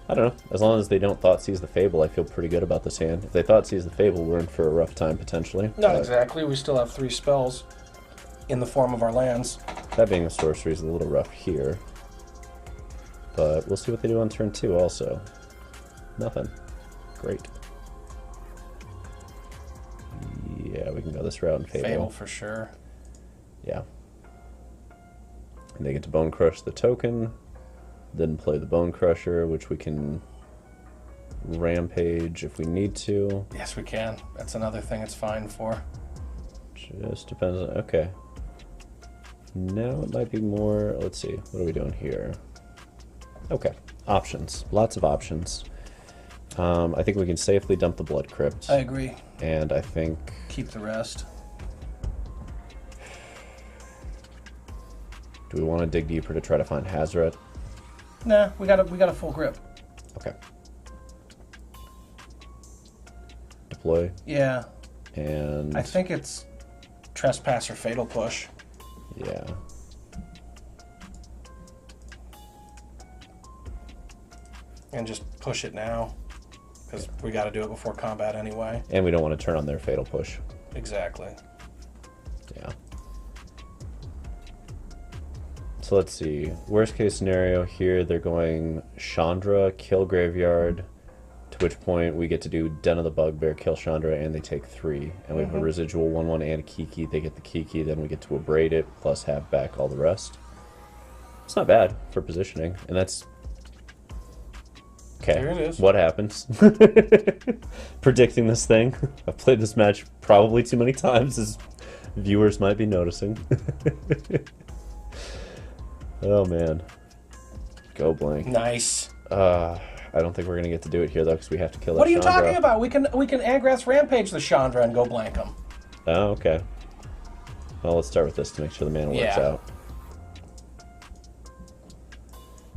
I don't know. As long as they don't Thoughtseize the Fable, I feel pretty good about this hand. If they Thoughtseize the Fable, we're in for a rough time potentially. Not exactly. We still have 3 spells in the form of our lands. That being a sorcery is a little rough here. But we'll see what they do on turn 2 also. Nothing. Great. Yeah, we can go this route in Fable. Fable for sure. Yeah. And they get to Bone Crush the token, then play the Bonecrusher, which we can Rampage if we need to. Yes, we can. That's another thing it's fine for. Just depends on... Okay. Now it might be more... Let's see. What are we doing here? Okay. Options. Lots of options. I think we can safely dump the Blood Crypt. I agree. And I think... Keep the rest. Do we want to dig deeper to try to find Hazoret? Nah, we got a full grip. Okay. Deploy. Yeah. And... I think it's Trespass or Fatal Push. Yeah. And just push it now. Because we got to do it before combat anyway. And we don't want to turn on their Fatal Push. Exactly. Yeah. So let's see. Worst case scenario here, they're going Chandra, kill Graveyard, to which point we get to do Den of the Bugbear, kill Chandra, and they take 3. And we have a residual 1/1 and a Kiki. They get the Kiki, then we get to abrade it, plus have back all the rest. It's not bad for positioning, and that's... Okay, there it is. What happens? Predicting this thing. I've played this match probably too many times, as viewers might be noticing. Oh man. Go blank. Nice. I don't think we're gonna get to do it here though, because we have to kill that What are you Chandra. talking about? We can Angrath Rampage the Chandra and go blank him. Oh, okay. Well, let's start with this to make sure the mana works out.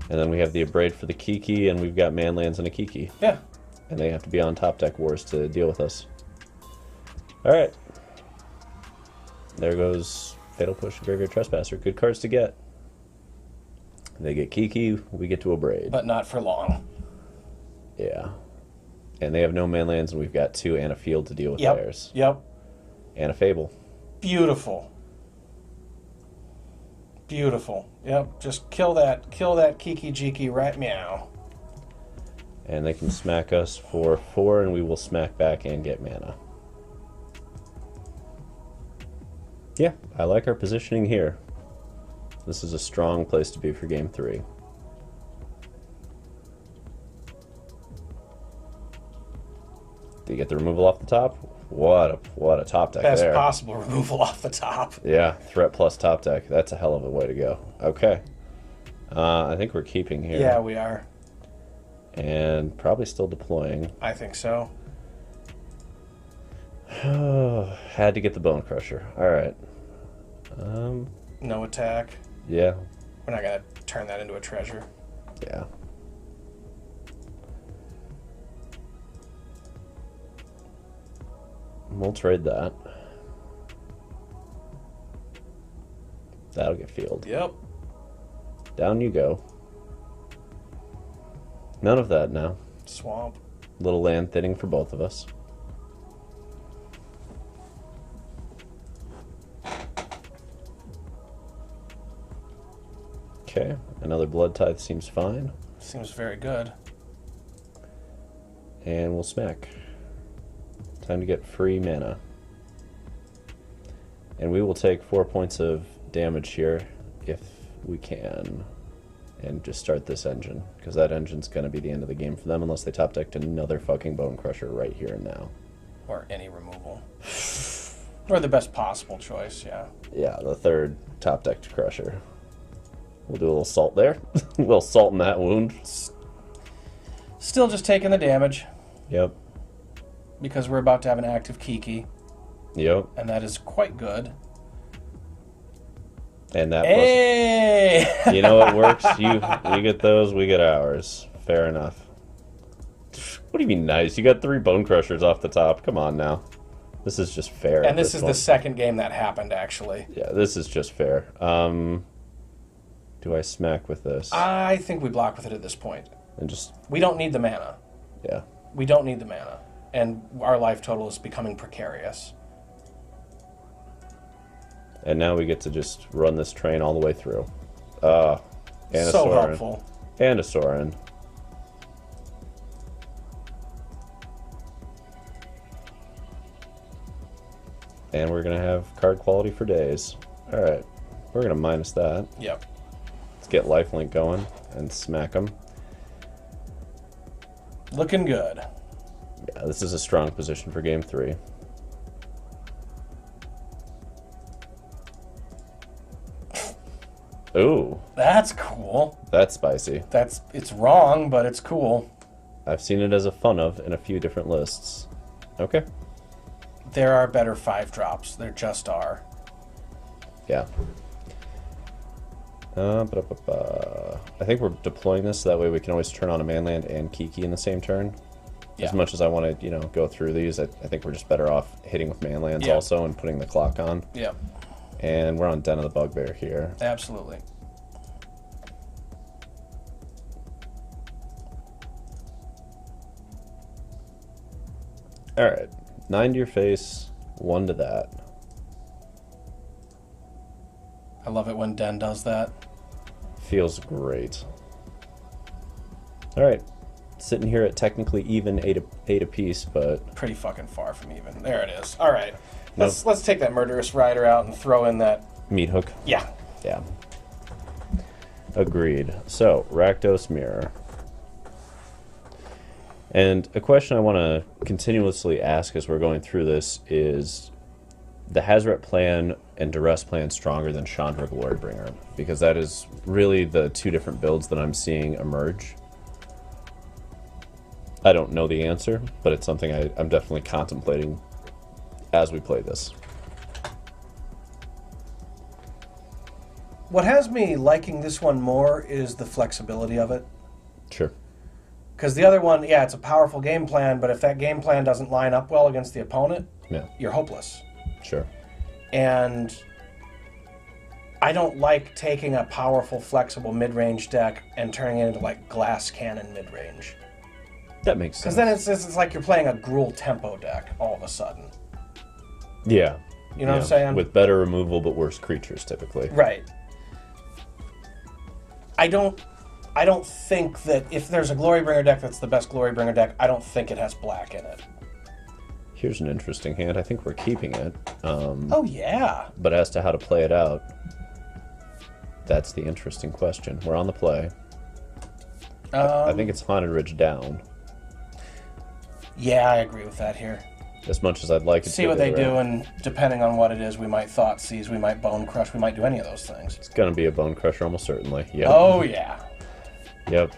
And then we have the Abrade for the Kiki, and we've got Manlands and a Kiki. Yeah. And they have to be on top deck wars to deal with us. Alright. There goes Fatal Push, Graveyard Trespasser. Good cards to get. They get Kiki, we get to Abrade. But not for long. Yeah. And they have no manlands, and we've got 2 and a field to deal with theirs. Yep. And a Fable. Beautiful. Beautiful. Yep. Just kill that Kiki Jiki right meow. And they can smack us for 4, and we will smack back and get mana. Yeah, I like our positioning here. This is a strong place to be for game 3. Do you get the removal off the top? What a top deck Best there. possible removal off the top. Yeah, threat plus top deck. That's a hell of a way to go. Okay. I think we're keeping here. Yeah, we are. And probably still deploying. I think so. Had to get the Bonecrusher. Alright. No attack. Yeah. We're not going to turn that into a treasure. Yeah. We'll trade that. That'll get fielded. Yep. Down you go. None of that now. Swamp. Little land thinning for both of us. Okay, another Bloodtithe seems fine. Seems very good. And we'll smack. Time to get free mana. And we will take 4 points of damage here if we can. And just start this engine, because that engine's going to be the end of the game for them unless they top decked another fucking Bonecrusher right here and now. Or any removal. Or the best possible choice, yeah. Yeah, the third top decked Crusher. We'll do a little salt there. A little salt in that wound. Still just taking the damage. Yep. Because we're about to have an active Kiki. Yep. And that is quite good. And that hey! plus, you know what works? You get those, we get ours. Fair enough. What do you mean nice? You got 3 Bonecrushers off the top. Come on now. This is just fair. And this is the second game that happened, actually. Yeah, this is just fair. Do I smack with this? I think we block with it at this point. And just... We don't need the mana. Yeah. We don't need the mana. And our life total is becoming precarious. And now we get to just run this train all the way through. And a so Sorin. helpful. And a Sorin. And we're going to have card quality for days. Alright. We're going to minus that. Yep. Let's get lifelink going and smack them. Looking good. Yeah, this is a strong position for game 3. Ooh. That's cool. That's spicy. It's wrong, but it's cool. I've seen it as a fun of in a few different lists. Okay. There are better 5-drops. There just are. Yeah. I think we're deploying this so that way we can always turn on a manland and Kiki in the same turn. Yeah. As much as I want to, go through these, I think we're just better off hitting with manlands also and putting the clock on. Yep. And we're on Den of the Bugbear here. Absolutely. Alright. 9 to your face, 1 to that. I love it when Den does that. Feels great. All right, sitting here at technically even eight apiece, but pretty fucking far from even. There it is. All right, let's take that Murderous Rider out and throw in that meat hook. Yeah. Yeah. Agreed. So Rakdos Mirror. And a question I want to continuously ask as we're going through this is the Hazoret plan and Duress plan stronger than Chandra Glorybringer? Because that is really the two different builds that I'm seeing emerge. I don't know the answer, but it's something I'm definitely contemplating as we play this. What has me liking this one more is the flexibility of it. Sure. Because the other one, yeah, it's a powerful game plan, but if that game plan doesn't line up well against the opponent, yeah, you're hopeless. Sure. And I don't like taking a powerful, flexible mid-range deck and turning it into like glass cannon mid-range. That makes sense. Because then it's like you're playing a Gruul tempo deck all of a sudden. Yeah. You know what I'm saying? With better removal but worse creatures, typically. Right. I don't think that if there's a Glorybringer deck that's the best Glorybringer deck, I don't think it has black in it. Here's an interesting hand. I think we're keeping it. Oh, yeah. But as to how to play it out, that's the interesting question. We're on the play. I think it's Haunted Ridge down. Yeah, I agree with that here. As much as I'd like to see what they do, and depending on what it is, we might Thoughtseize, we might Bonecrush, we might do any of those things. It's going to be a Bonecrusher, almost certainly. Yep. Oh, yeah. Yep.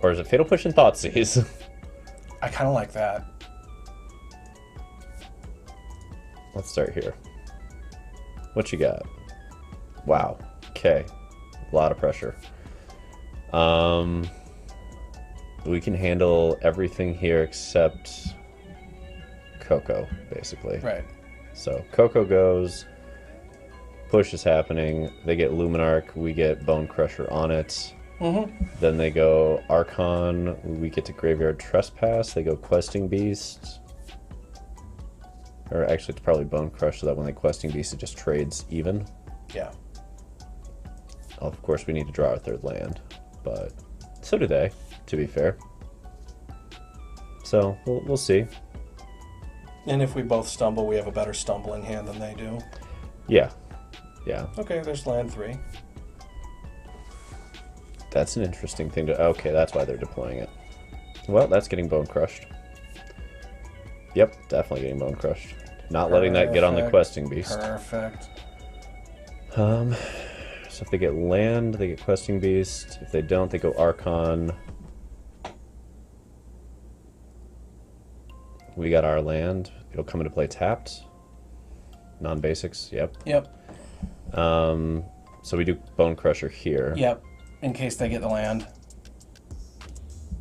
Or is it Fatal Push and Thoughtseize? I kind of like that. Let's start here. What you got? Wow. Okay. A lot of pressure. We can handle everything here except Coco, basically. Right. So Coco goes, push is happening, they get Luminarch, we get Bonecrusher on it. Mm-hmm. Then they go Archon, we get to Graveyard Trespass, they go Questing Beast. Or actually it's probably Bonecrush, so that when they Questing Beast it just trades even. Yeah. Of course we need to draw our third land, but so do they, to be fair. So we'll see. And if we both stumble, we have a better stumbling hand than they do. Yeah. Yeah. Okay, there's land 3. That's an interesting thing to... Okay, that's why they're deploying it. Well, that's getting Bone Crushed. Yep, definitely getting Bone Crushed. Not letting that get on the Questing Beast. Perfect. So if they get land, they get Questing Beast. If they don't, they go Archon. We got our land. It'll come into play tapped. Non-basics, yep. Yep. So we do Bonecrusher here. Yep, in case they get the land.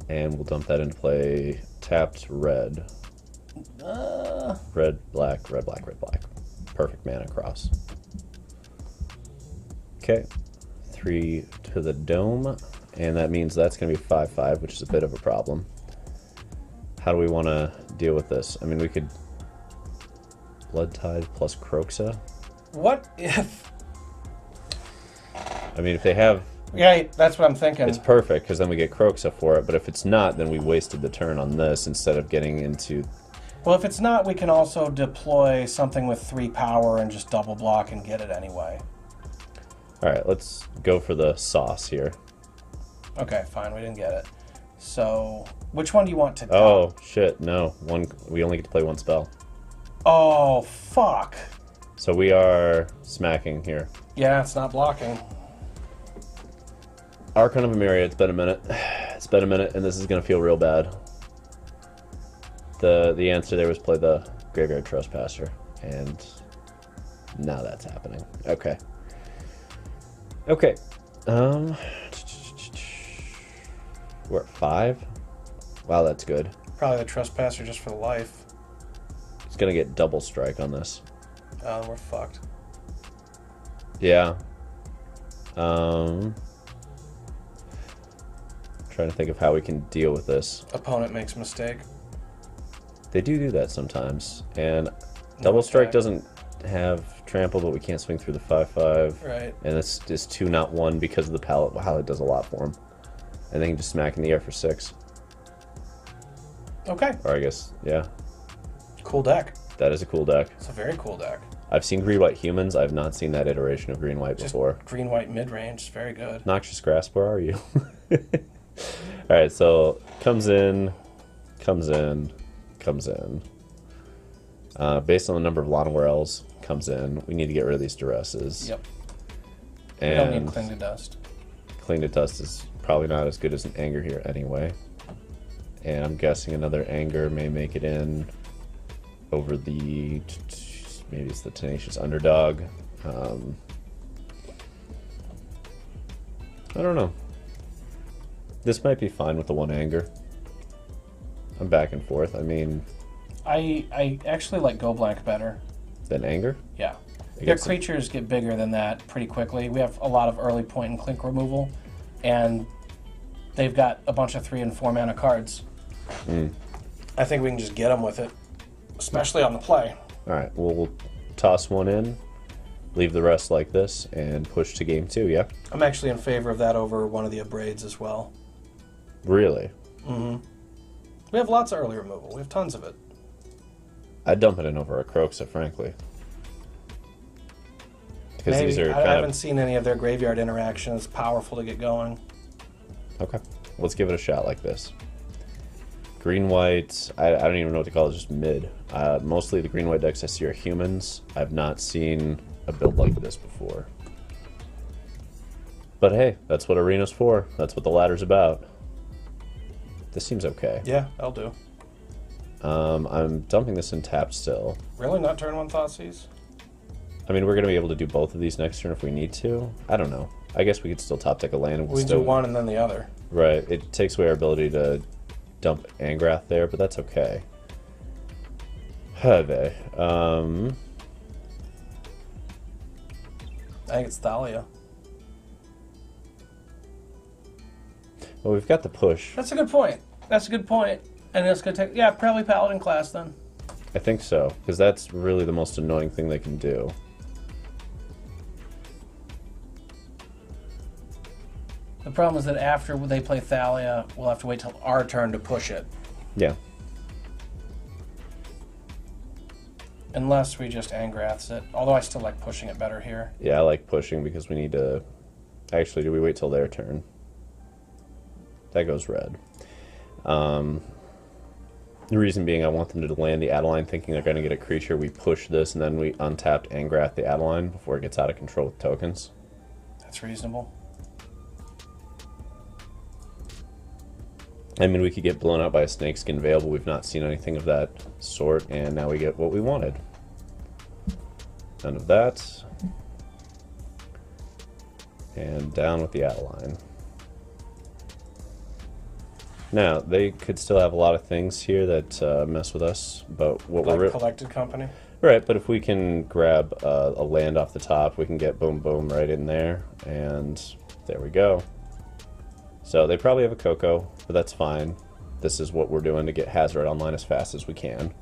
And we'll dump that into play tapped red. Red, black, red, black, red, black. Perfect mana cross. Okay. 3 to the dome. And that means that's going to be 5/5, which is a bit of a problem. How do we want to deal with this? I mean, we could Bloodtithe plus Kroxa. What if... I mean, if they have... Yeah, that's what I'm thinking. It's perfect, because then we get Kroxa for it, but if it's not, then we wasted the turn on this instead of getting into... Well, if it's not, we can also deploy something with 3 power and just double block and get it anyway. Alright, let's go for the sauce here. Okay, fine, we didn't get it. So, which one do you want to... Oh, shit, no. We only get to play one spell. Oh, fuck. So we are smacking here. Yeah, it's not blocking. Archon of Emeria, it's been a minute. It's been a minute, and this is going to feel real bad. The answer there was play the Graveyard Trespasser, and now that's happening. Okay. Okay. We're at 5? Wow, that's good. Probably the Trespasser just for the life. It's going to get double strike on this. Oh, we're fucked. Yeah. Trying to think of how we can deal with this. Opponent makes a mistake. They do that sometimes, and double strike doesn't have trample, but we can't swing through the 5/5. Right. And it's just 2, not 1 because of the palette. Wow, it does a lot for him. And they can just smack in the air for 6. Okay. Or I guess, yeah. Cool deck. That is a cool deck. It's a very cool deck. I've seen green-white humans. I've not seen that iteration of green-white before. Green-white mid-range. Very good. Noxious Grasp, where are you? Alright, so comes in, comes in, comes in. Based on the number of Llanowar comes in. We need to get rid of these duresses. Yep. And We don't need Cling to Dust. Cling to Dust is probably not as good as an Anger here anyway. And I'm guessing another Anger may make it in over the... maybe it's the Tenacious Underdog. I don't know. This might be fine with the 1 Anger. I'm back and forth. I mean... I actually like Go Blank better. Than Anger? Yeah. Their creatures get bigger than that pretty quickly. We have a lot of early point and clink removal, and they've got a bunch of 3 and 4 mana cards. I think we can just get them with it, especially on the play. Alright, we'll toss 1 in, leave the rest like this, and push to game 2, yeah? I'm actually in favor of that over one of the Abrades as well. Really? Mm-hmm. We have lots of early removal. We have tons of it. I'd dump it in over a Croxa, frankly. Because Maybe. these are I kind haven't of... seen any of their graveyard interactions powerful to get going. Okay, let's give it a shot like this. Green-white, I don't even know what to call it, just mid. Mostly the green-white decks I see are humans. I've not seen a build like this before. But hey, that's what Arena's for. That's what the ladder's about. This seems okay. Yeah, that'll do. I'm dumping this in tapped still. Really? Not turn 1 Thoughtseize? I mean, we're going to be able to do both of these next turn if we need to. I don't know. I guess we could still top deck a land. And We still... do one and then the other. Right. It takes away our ability to dump Angrath there, but that's okay. I think it's Thalia. Well, we've got the push. That's a good point. That's a good point. And it's going to take... Yeah, probably Paladin class then. I think so, because that's really the most annoying thing they can do. The problem is that after they play Thalia, we'll have to wait till our turn to push it. Yeah. Unless we just Angraths it. Although I still like pushing it better here. Yeah, I like pushing because we need to... Actually, do we wait till their turn? That goes red. The reason being I want them to land the Adeline thinking they're going to get a creature. We push this and then we untapped Angrath the Adeline before it gets out of control with tokens. That's reasonable. I mean, we could get blown out by a Snakeskin Veil, but we've not seen anything of that sort, and now we get what we wanted. None of that. And down with the Adeline. Now, they could still have a lot of things here that mess with us, but what Like we're... Collected Company? Right, but if we can grab a land off the top, we can get boom boom right in there, and there we go. So they probably have a Coco, but that's fine. This is what we're doing to get Hazard online as fast as we can.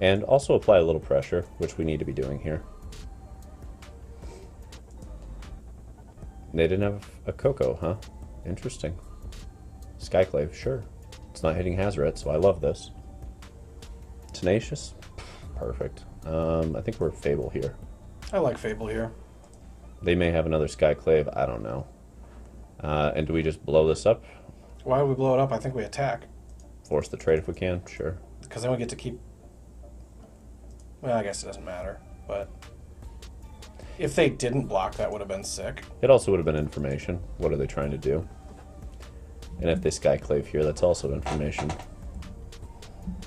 And also apply a little pressure, which we need to be doing here. They didn't have a Coco, huh? Interesting. Skyclave, sure. It's not hitting Hazoret, so I love this. Tenacious? Perfect. I think we're Fable here. I like Fable here. They may have another Skyclave, I don't know. And do we just blow this up? Why would we blow it up? I think we attack. Force the trade if we can? Sure. Because then we get to keep... Well, I guess it doesn't matter, but... If they didn't block, that would have been sick. It also would have been information. What are they trying to do? And if they Skyclave here, that's also information.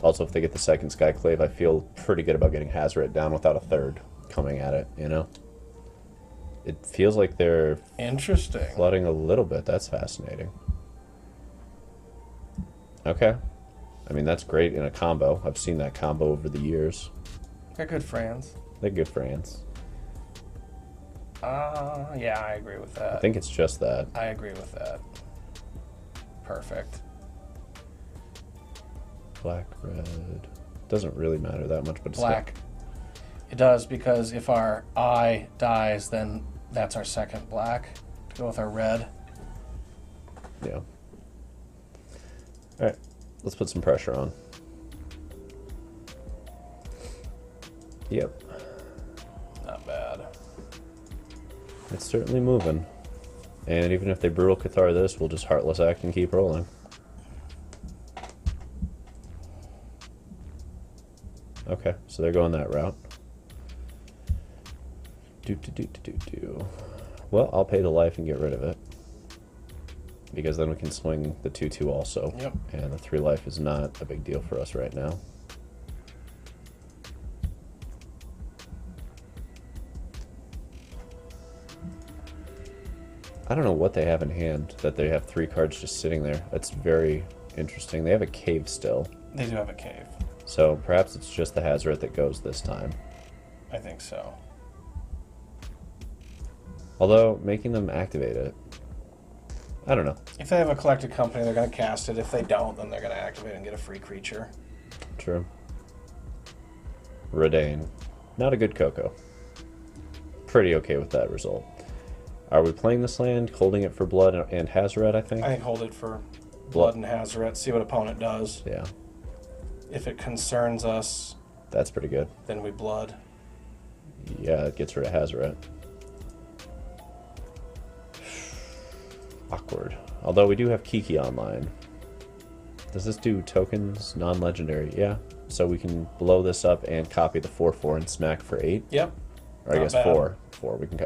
Also, if they get the second Skyclave, I feel pretty good about getting Hazoret down without a third coming at it, you know? It feels like they're... Interesting. Flooding a little bit. That's fascinating. Okay. I mean, that's great in a combo. I've seen that combo over the years. They're good friends. They're good friends. Yeah, I agree with that. I think it's just that. I agree with that. Perfect. Black, red. Doesn't really matter that much, but it's Black. It does, because if our eye dies, then that's our second black to go with our red. Yeah. Alright, let's put some pressure on. Yep. Not bad. It's certainly moving. And even if they Brutal Cathar this, we'll just Heartless Act and keep rolling. Okay, so they're going that route. Well, I'll pay the life and get rid of it. Because then we can swing the 2/2 also. Yep. And the 3 life is not a big deal for us right now. I don't know what they have in hand that they have 3 cards just sitting there. That's very interesting. They have a cave still. They do have a cave. So perhaps it's just the Hazoret that goes this time. I think so. Although, making them activate it, I don't know. If they have a collected company, they're going to cast it. If they don't, then they're going to activate and get a free creature. True. Redain. Not a good Coco. Pretty okay with that result. Are we playing this land, holding it for Blood and Hazoret, I think? I think hold it for Blood and Hazoret, see what opponent does. Yeah. If it concerns us, That's pretty good. then we Blood. Yeah, it gets rid of Hazoret. Awkward. Although we do have Kiki online. Does this do tokens, non-legendary? Yeah. So we can blow this up and copy the 4/4 and smack for 8. Yep. Or I Not guess bad. 4. 4. We can.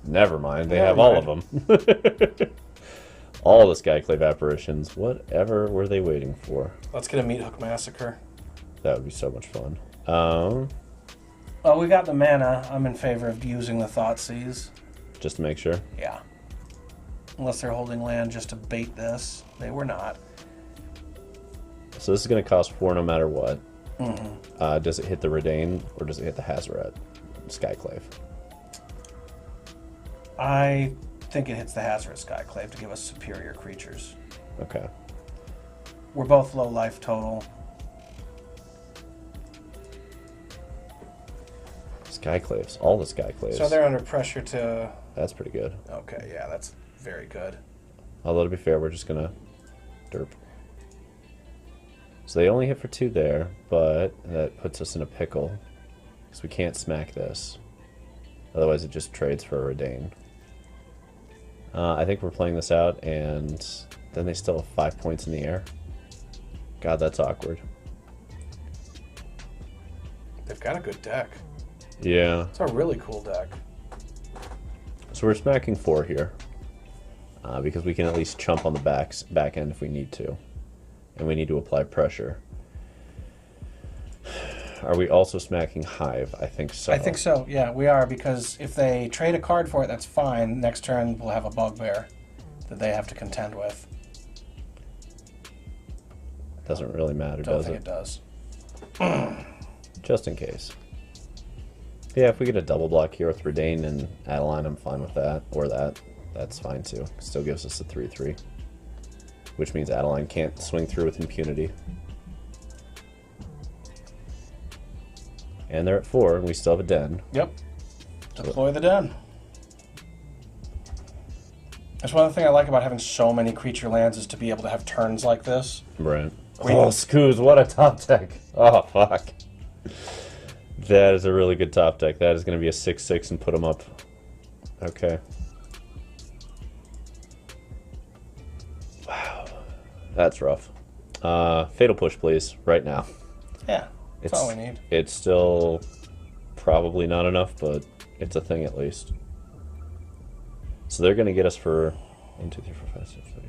Never mind. They Never have all of them. All the Skyclave apparitions. Whatever were they waiting for? Let's get a Meat Hook Massacre. That would be so much fun. Well, we got the mana. I'm in favor of using the Thoughtseize. Just to make sure. Yeah. Unless they're holding land just to bait this. They were not. So this is going to cost 4 no matter what. Mm-hmm. Does it hit the Redain or does it hit the Hazoret Skyclave? I think it hits the Hazoret Skyclave to give us superior creatures. Okay. We're both low life total. Skyclaves. All the Skyclaves. So they're under pressure to... That's pretty good. Okay, yeah, that's very good. Although to be fair, we're just going to derp. So they only hit for 2 there, but that puts us in a pickle. Because we can't smack this. Otherwise it just trades for a Redain. I think we're playing this out, and then they still have 5 points in the air. God, that's awkward. They've got a good deck. Yeah. It's a really cool deck. So we're smacking 4 here. Because we can at least chump on the back end if we need to. And we need to apply pressure. Are we also smacking Hive? I think so. I think so, yeah, we are, because if they trade a card for it, that's fine. Next turn, we'll have a Bugbear that they have to contend with. Doesn't really matter, Don't does think it? it does. Just in case. Yeah, if we get a double block here with Redain and Adeline, I'm fine with that. Or that. That's fine too. Still gives us a 3/3. Which means Adeline can't swing through with impunity. And they're at 4, and we still have a den. Yep. Deploy the den. That's one of the things I like about having so many creature lands, is to be able to have turns like this. Right. Oh, Scoos, what a top deck. Oh, fuck. That is a really good top deck. That is going to be a 6/6 and put them up. Okay. Wow. That's rough. Fatal Push, please, right now. Yeah, that's all we need. It's still probably not enough, but it's a thing at least. So they're going to get us for 1, 2, 3, 4, 5, 6, 7,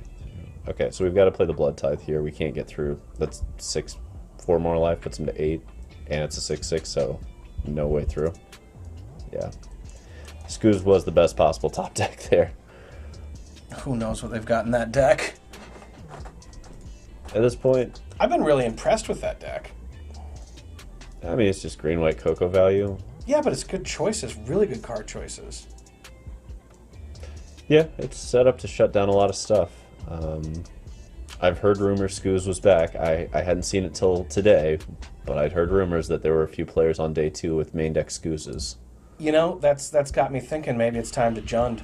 8. Okay, so we've got to play the Bloodtithe here. We can't get through. That's 4 more life, puts them to 8, and it's a 6/6, so no way through. Yeah. Scoos was the best possible top deck there. Who knows what they've got in that deck? At this point, I've been really impressed with that deck. I mean, it's just green-white Coco value. Yeah, but it's good choices, really good card choices. Yeah, it's set up to shut down a lot of stuff. I've heard rumors Scooz was back. I hadn't seen it till today, but I'd heard rumors that there were a few players on day 2 with main deck Scoozes. You know, that's got me thinking maybe it's time to Jund.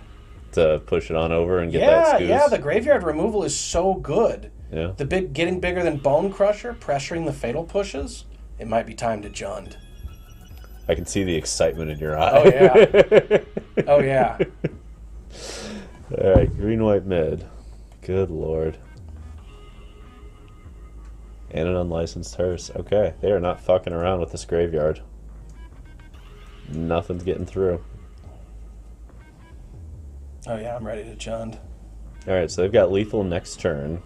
To push it on over and get that Scooz? Yeah, the graveyard removal is so good. Yeah. Getting bigger than Bonecrusher, pressuring the fatal pushes, it might be time to Jund. I can see the excitement in your eye. Oh, yeah. Oh, yeah. All right, green-white mid. Good lord. And an unlicensed hearse. Okay, they are not fucking around with this graveyard. Nothing's getting through. Oh yeah, I'm ready to Jund. Alright, so they've got lethal next turn.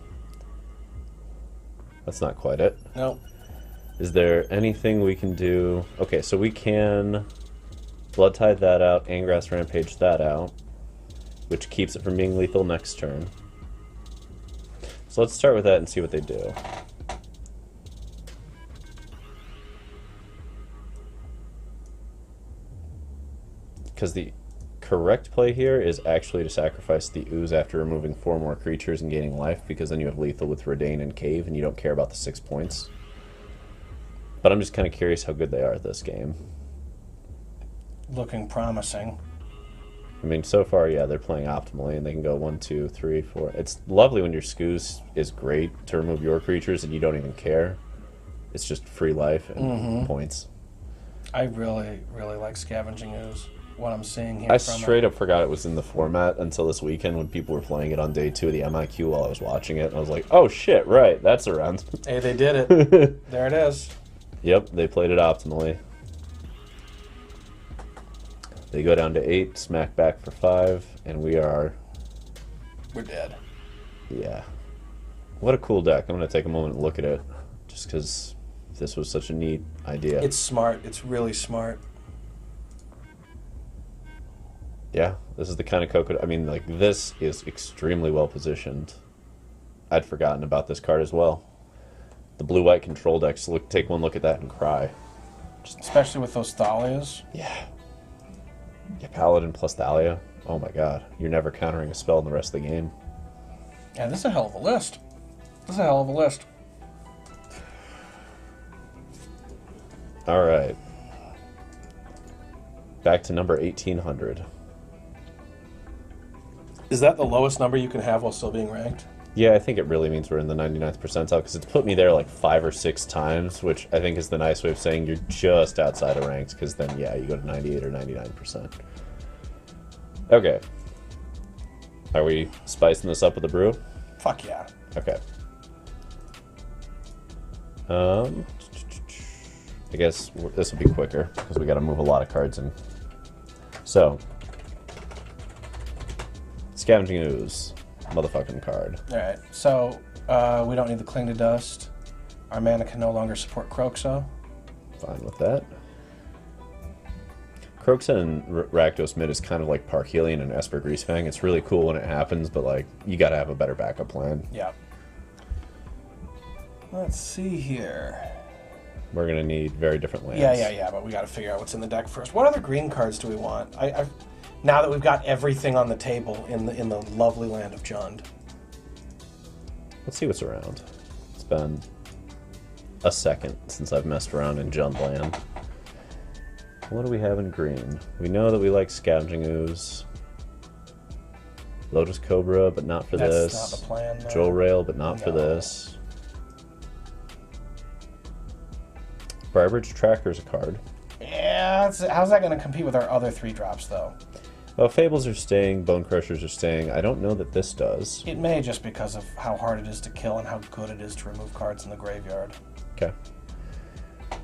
That's not quite it. Nope. Is there anything we can do? Okay, so we can Bloodtithe that out, Angrath Rampage that out, which keeps it from being lethal next turn. So let's start with that and see what they do. Because the correct play here is actually to sacrifice the ooze after removing 4 more creatures and gaining life, because then you have lethal with Redesign and Cave and you don't care about the 6 points. But I'm just kind of curious how good they are at this game. Looking promising. I mean, so far, yeah, they're playing optimally and they can go 1, 2, 3, 4. It's lovely when your Scooz is great to remove your creatures and you don't even care. It's just free life and points. I really, really like Scavenging Ooze. What I'm seeing here. I straight up forgot it was in the format until this weekend when people were playing it on day 2 of the MIQ while I was watching it. And I was like, oh shit, right, that's around. Hey, they did it. There it is. Yep, they played it optimally. They go down to 8, smack back for 5, and we're dead. Yeah. What a cool deck. I'm going to take a moment and look at it, just because this was such a neat idea. It's smart. It's really smart. Yeah, this is the kind of Coco... I mean, like, this is extremely well positioned. I'd forgotten about this card as well. The blue-white control decks, take one look at that and cry. Especially with those Thalias. Yeah. Yeah, Paladin plus Thalia. Oh my god. You're never countering a spell in the rest of the game. Yeah, this is a hell of a list. This is a hell of a list. Alright. Back to number 1800. Is that the lowest number you can have while still being ranked? Yeah, I think it really means we're in the 99th percentile, because it's put me there like 5 or 6 times, which I think is the nice way of saying you're just outside of ranked, because then, yeah, you go to 98 or 99%. Okay. Are we spicing this up with a brew? Fuck yeah. Okay. I guess this will be quicker, because we got to move a lot of cards in. So, Scavenging Ooze. Motherfucking card. Alright, so we don't need the Cling to Dust. Our mana can no longer support Kroxa. Fine with that. Kroxa and Rakdos Mid is kind of like Parhelion and Esper Greasefang. It's really cool when it happens, but like you gotta have a better backup plan. Yeah. Let's see here. We're gonna need very different lands. Yeah, but we gotta figure out what's in the deck first. What other green cards do we want? Now that we've got everything on the table in the lovely land of Jund. Let's see what's around. It's been a second since I've messed around in Jund land. What do we have in green? We know that we like Scavenging Ooze. Lotus Cobra, but not for this. That's not the plan, though. Joel Rail, but not for this. Bribridge Tracker's a card. Yeah, how's that going to compete with our other 3 drops, though? Well, Fables are staying, Bonecrushers are staying. I don't know that this does. It may, just because of how hard it is to kill and how good it is to remove cards in the graveyard. Okay.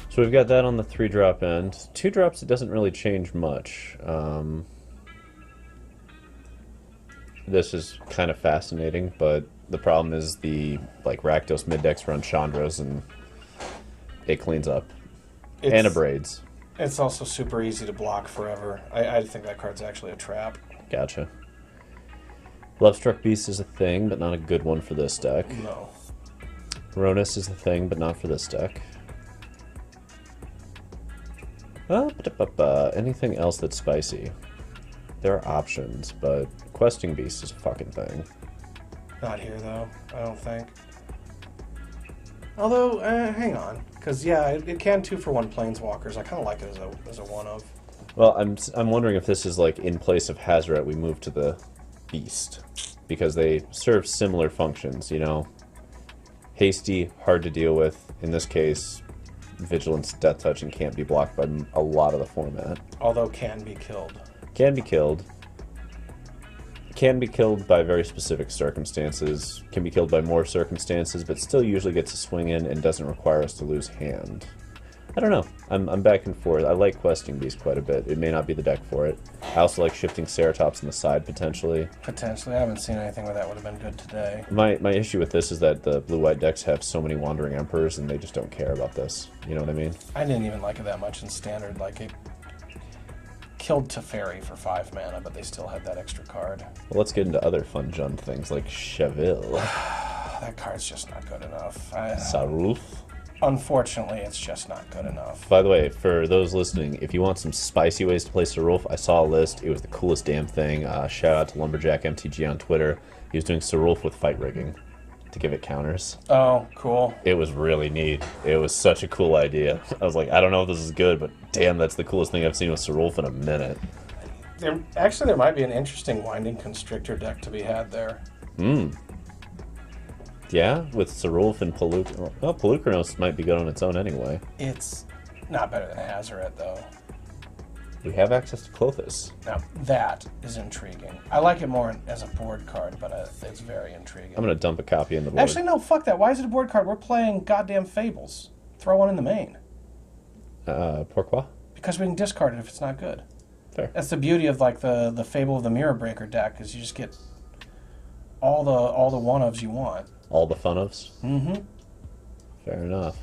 So we've got that on the 3-drop end. 2 drops, it doesn't really change much. This is kind of fascinating, but the problem is the Rakdos mid decks run Chandras and it cleans up. And abrades. It's also super easy to block forever. I think that card's actually a trap. Gotcha. Lovestruck Beast is a thing, but not a good one for this deck. No. Ronus is a thing, but not for this deck. Anything else that's spicy? There are options, but Questing Beast is a fucking thing. Not here, though, I don't think. Although, hang on. Because, yeah, it can 2-for-1 Planeswalkers. I kind of like it as a one of. Well, I'm wondering if this is like in place of Hazoret, we move to the Beast. Because they serve similar functions, you know? Hasty, hard to deal with. In this case, Vigilance, Death Touch, and can't be blocked by a lot of the format. Although can be killed. Can be killed. Can be killed by very specific circumstances. Can be killed by more circumstances, but still usually gets a swing in and doesn't require us to lose hand. I don't know. I'm back and forth. I like Questing Beast quite a bit. It may not be the deck for it. I also like shifting Ceratops on the side, potentially. Potentially. I haven't seen anything where that would have been good today. My issue with this is that the blue-white decks have so many Wandering Emperors, and they just don't care about this. You know what I mean? I didn't even like it that much in Standard. Like, it killed Teferi for 5 mana, but they still had that extra card. Well, let's get into other fun Jund things, like Cheville. That card's just not good enough. Sarulf. Unfortunately, it's just not good enough. By the way, for those listening, if you want some spicy ways to play Sarulf, I saw a list. It was the coolest damn thing. Shout out to Lumberjack MTG on Twitter. He was doing Sarulf with fight rigging to give it counters. Oh, cool. It was really neat. It was such a cool idea. I was like, I don't know if this is good, but damn, that's the coolest thing I've seen with Sarulf in a minute. There might be an interesting Winding Constrictor deck to be had there. Yeah, with Sarulf and Peluk. Well, Pelukranos might be good on its own anyway. It's not better than Hazoret, though. We have access to Klothys. Now, that is intriguing. I like it more as a board card, but it's very intriguing. I'm going to dump a copy in the board. Actually, no, fuck that. Why is it a board card? We're playing goddamn Fables. Throw one in the main. Pourquoi? Because we can discard it if it's not good. Fair. That's the beauty of like the Fable of the Mirror Breaker deck, is you just get all the one-ofs you want. All the fun-ofs? Mm-hmm. Fair enough.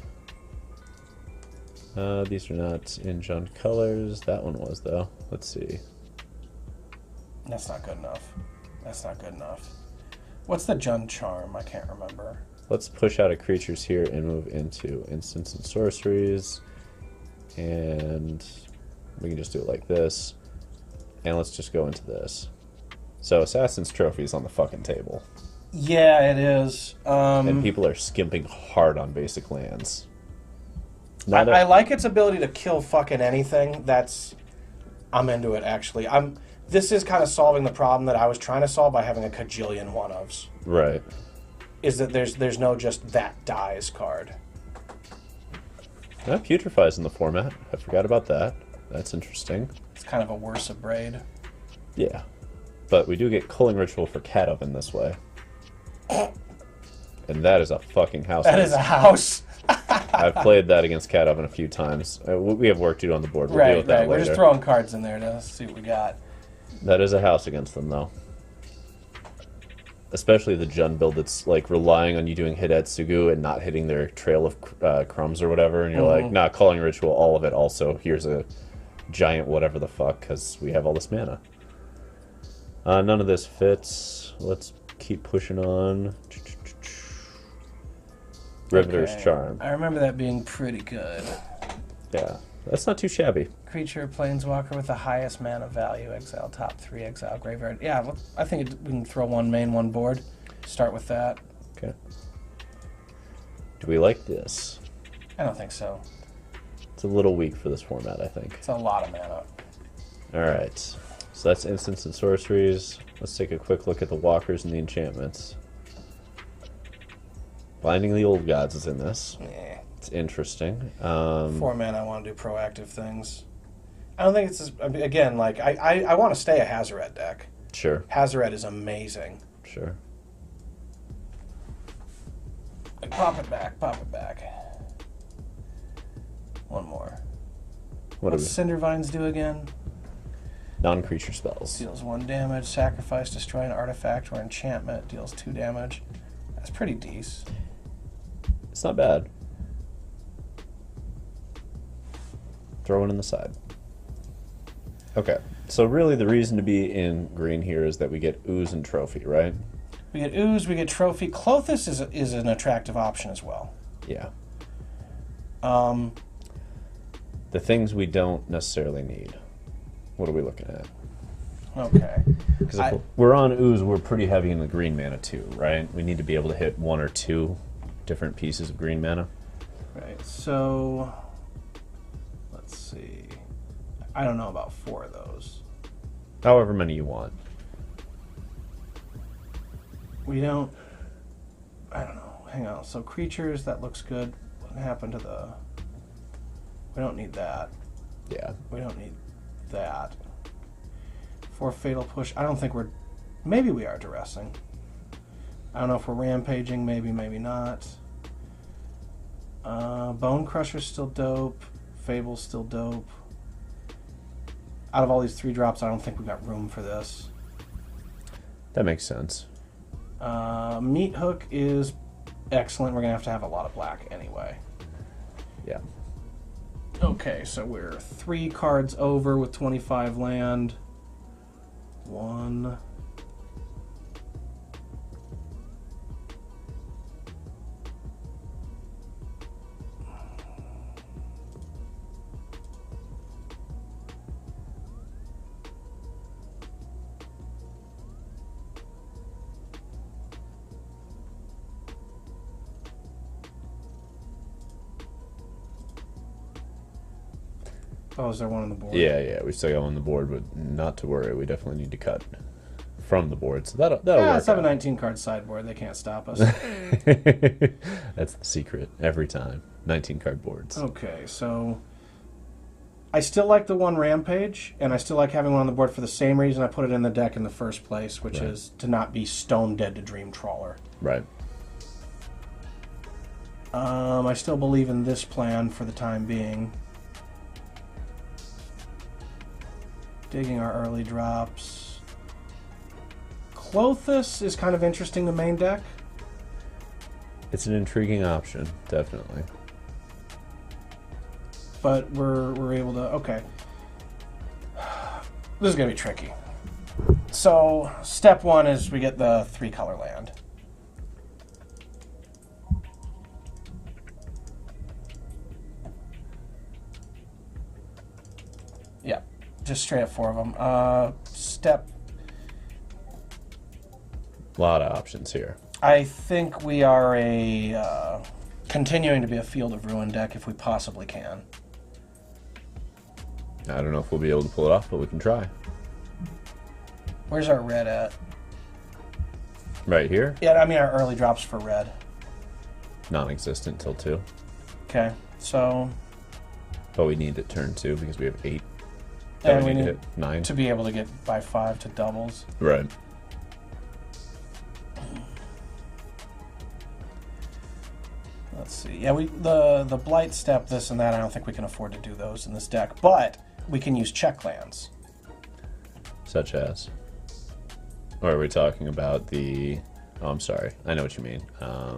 These are not in Jund colors. That one was, though. Let's see. That's not good enough. That's not good enough. What's the Jund charm? I can't remember. Let's push out of creatures here and move into instants and sorceries. And we can just do it like this. And let's just go into this. So Assassin's Trophy is on the fucking table. Yeah, it is. And people are skimping hard on basic lands. I like its ability to kill fucking anything. I'm into it, actually. This is kind of solving the problem that I was trying to solve by having a cajillion one-ofs. Right. Is that there's no just that dies card. Putrefy's in the format. I forgot about that. That's interesting. It's kind of a worse braid. Yeah. But we do get Culling Ritual for Cat Oven this way. And that is a fucking house. That is a house. I've played that against Cat Oven a few times. We have work to do on the board. We'll deal with that later. We're just throwing cards in there to see what we got. That is a house against them, though. Especially the Jund build that's like relying on you doing Hidetsugu and not hitting their trail of crumbs or whatever. And you're like, nah, Culling Ritual, all of it. Also, here's a giant whatever the fuck, because we have all this mana. None of this fits. Let's keep pushing on. Riveter's Charm. I remember that being pretty good. Yeah, that's not too shabby. Creature, Planeswalker with the highest mana value. Exile top 3, exile graveyard. Yeah, well, I think we can throw one main, one board. Start with that. Okay. Do we like this? I don't think so. It's a little weak for this format, I think. It's a lot of mana. Alright. So that's instants and sorceries. Let's take a quick look at the walkers and the enchantments. Binding the Old Gods is in this. Yeah. It's interesting. 4 mana, I want to do proactive things. I don't think it's as, again, like, I want to stay a Hazoret deck. Sure. Hazoret is amazing. Sure. Like, pop it back, pop it back. One more. What's Cindervines do again? Non-creature spells. Deals 1 damage, sacrifice, destroy an artifact or enchantment, deals 2 damage. That's pretty decent. It's not bad. Throw one in the side. Okay, so really the reason to be in green here is that we get Ooze and Trophy, right? We get Ooze, we get Trophy. Klothys is an attractive option as well. Yeah. The things we don't necessarily need. What are we looking at? Okay. Because if we're on Ooze, we're pretty heavy in the green mana too, right? We need to be able to hit 1 or 2 different pieces of green mana. Right, so let's see. I don't know about 4 of those. However many you want. We don't... I don't know. Hang on. So creatures, that looks good. What happened to the... We don't need that. Yeah. We don't need that. 4 Fatal Push. I don't think we're... Maybe we are duressing. I don't know if we're rampaging. Maybe, maybe not. Bonecrusher's still dope. Fable's still dope. Out of all these 3 drops, I don't think we got room for this. That makes sense. Meat Hook is excellent. We're going to have a lot of black anyway. Yeah. Okay, so we're 3 cards over with 25 land. 1... Oh, is there one on the board? Yeah, we still got one on the board, but not to worry. We definitely need to cut from the board, so that'll Yeah, work. let's have a 19-card sideboard. They can't stop us. That's the secret every time. 19-card boards. Okay, so I still like the 1 Rampage, and I still like having one on the board for the same reason I put it in the deck in the first place, which is to not be stone dead to Dream Trawler. Right. I still believe in this plan for the time being. Digging our early drops. Klothys is kind of interesting to main deck. It's an intriguing option, definitely. But we're able to... Okay. This is going to be tricky. So, step 1 is we get the 3-color land. Yeah. Just straight up 4 of them. Step... A lot of options here. I think we are continuing to be a Field of Ruin deck if we possibly can. I don't know if we'll be able to pull it off, but we can try. Where's our red at? Right here? Yeah, I mean our early drops for red. Non-existent till 2. Okay, so... But we need it turn 2 because we have 8. And we need to hit 9. to be able to get by 5 to doubles. Right. Let's see. Yeah, the Blight Step, this and that, I don't think we can afford to do those in this deck. But we can use check lands. Such as? Or are we talking about the... Oh, I'm sorry. I know what you mean. I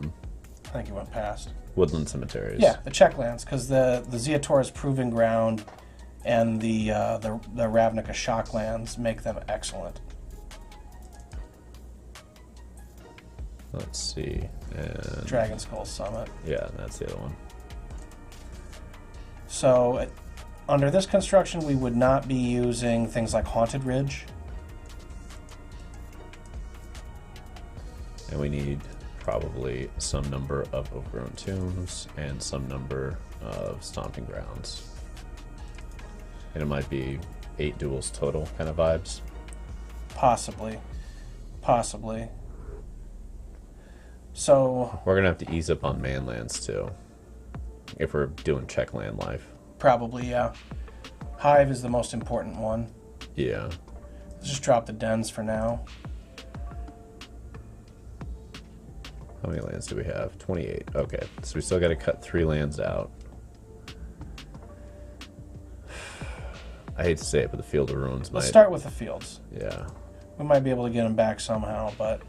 think you went past. Woodland Cemeteries. Yeah, the check lands, because the Zeotora's Proving Ground and the Ravnica Shock lands make them excellent. Let's see. And Dragonskull Summit. yeah, that's the other one. So, under this construction, we would not be using things like Haunted Ridge. And we need probably some number of Overgrown Tombs and some number of Stomping Grounds. And it might be 8 duels total kind of vibes. Possibly. Possibly. So... We're going to have to ease up on man lands too. If we're doing check land life. Probably, yeah. Hive is the most important one. Yeah. Let's just drop the dens for now. How many lands do we have? 28. Okay. So we still got to cut 3 lands out. I hate to say it, but the Field of Ruins might... Let's start with the fields. Yeah. We might be able to get them back somehow, but...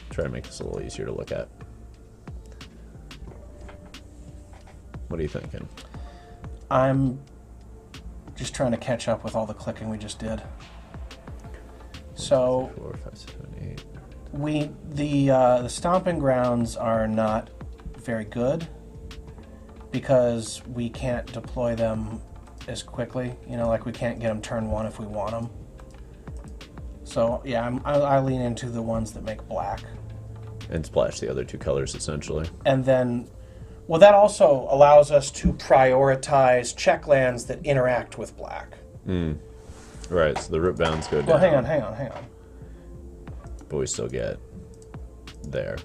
Try to make this a little easier to look at. What are you thinking? I'm just trying to catch up with all the clicking we just did. So... 4, 5, 6, 7, 8. The Stomping Grounds are not very good because we can't deploy them as quickly. You know, like we can't get them turn 1 if we want them. So yeah, I lean into the ones that make black. And splash the other two colors, essentially. And then, well, that also allows us to prioritize check lands that interact with black. Right, so the rootbounds go down. Well, hang on. But we still get there.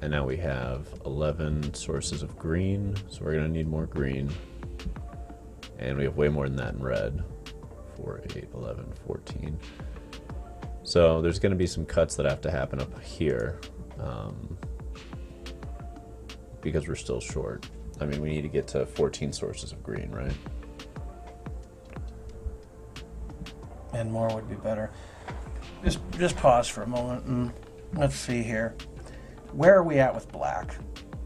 And now we have 11 sources of green, so we're going to need more green. And we have way more than that in red. 4, 8, 11, 14. So there's going to be some cuts that have to happen up here. Because we're still short. I mean, we need to get to 14 sources of green, right? And more would be better. Just pause for a moment and let's see here. Where are we at with black?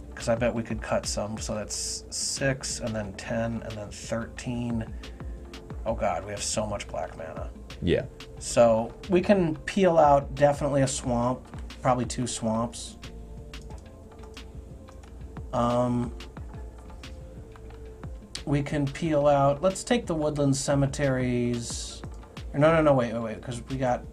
Because I bet we could cut some. So that's 6 and then 10 and then 13. Oh god, we have so much black mana. Yeah. So we can peel out definitely a swamp, probably 2 swamps. We can peel out, let's take the Woodland Cemeteries. No, wait, because we got...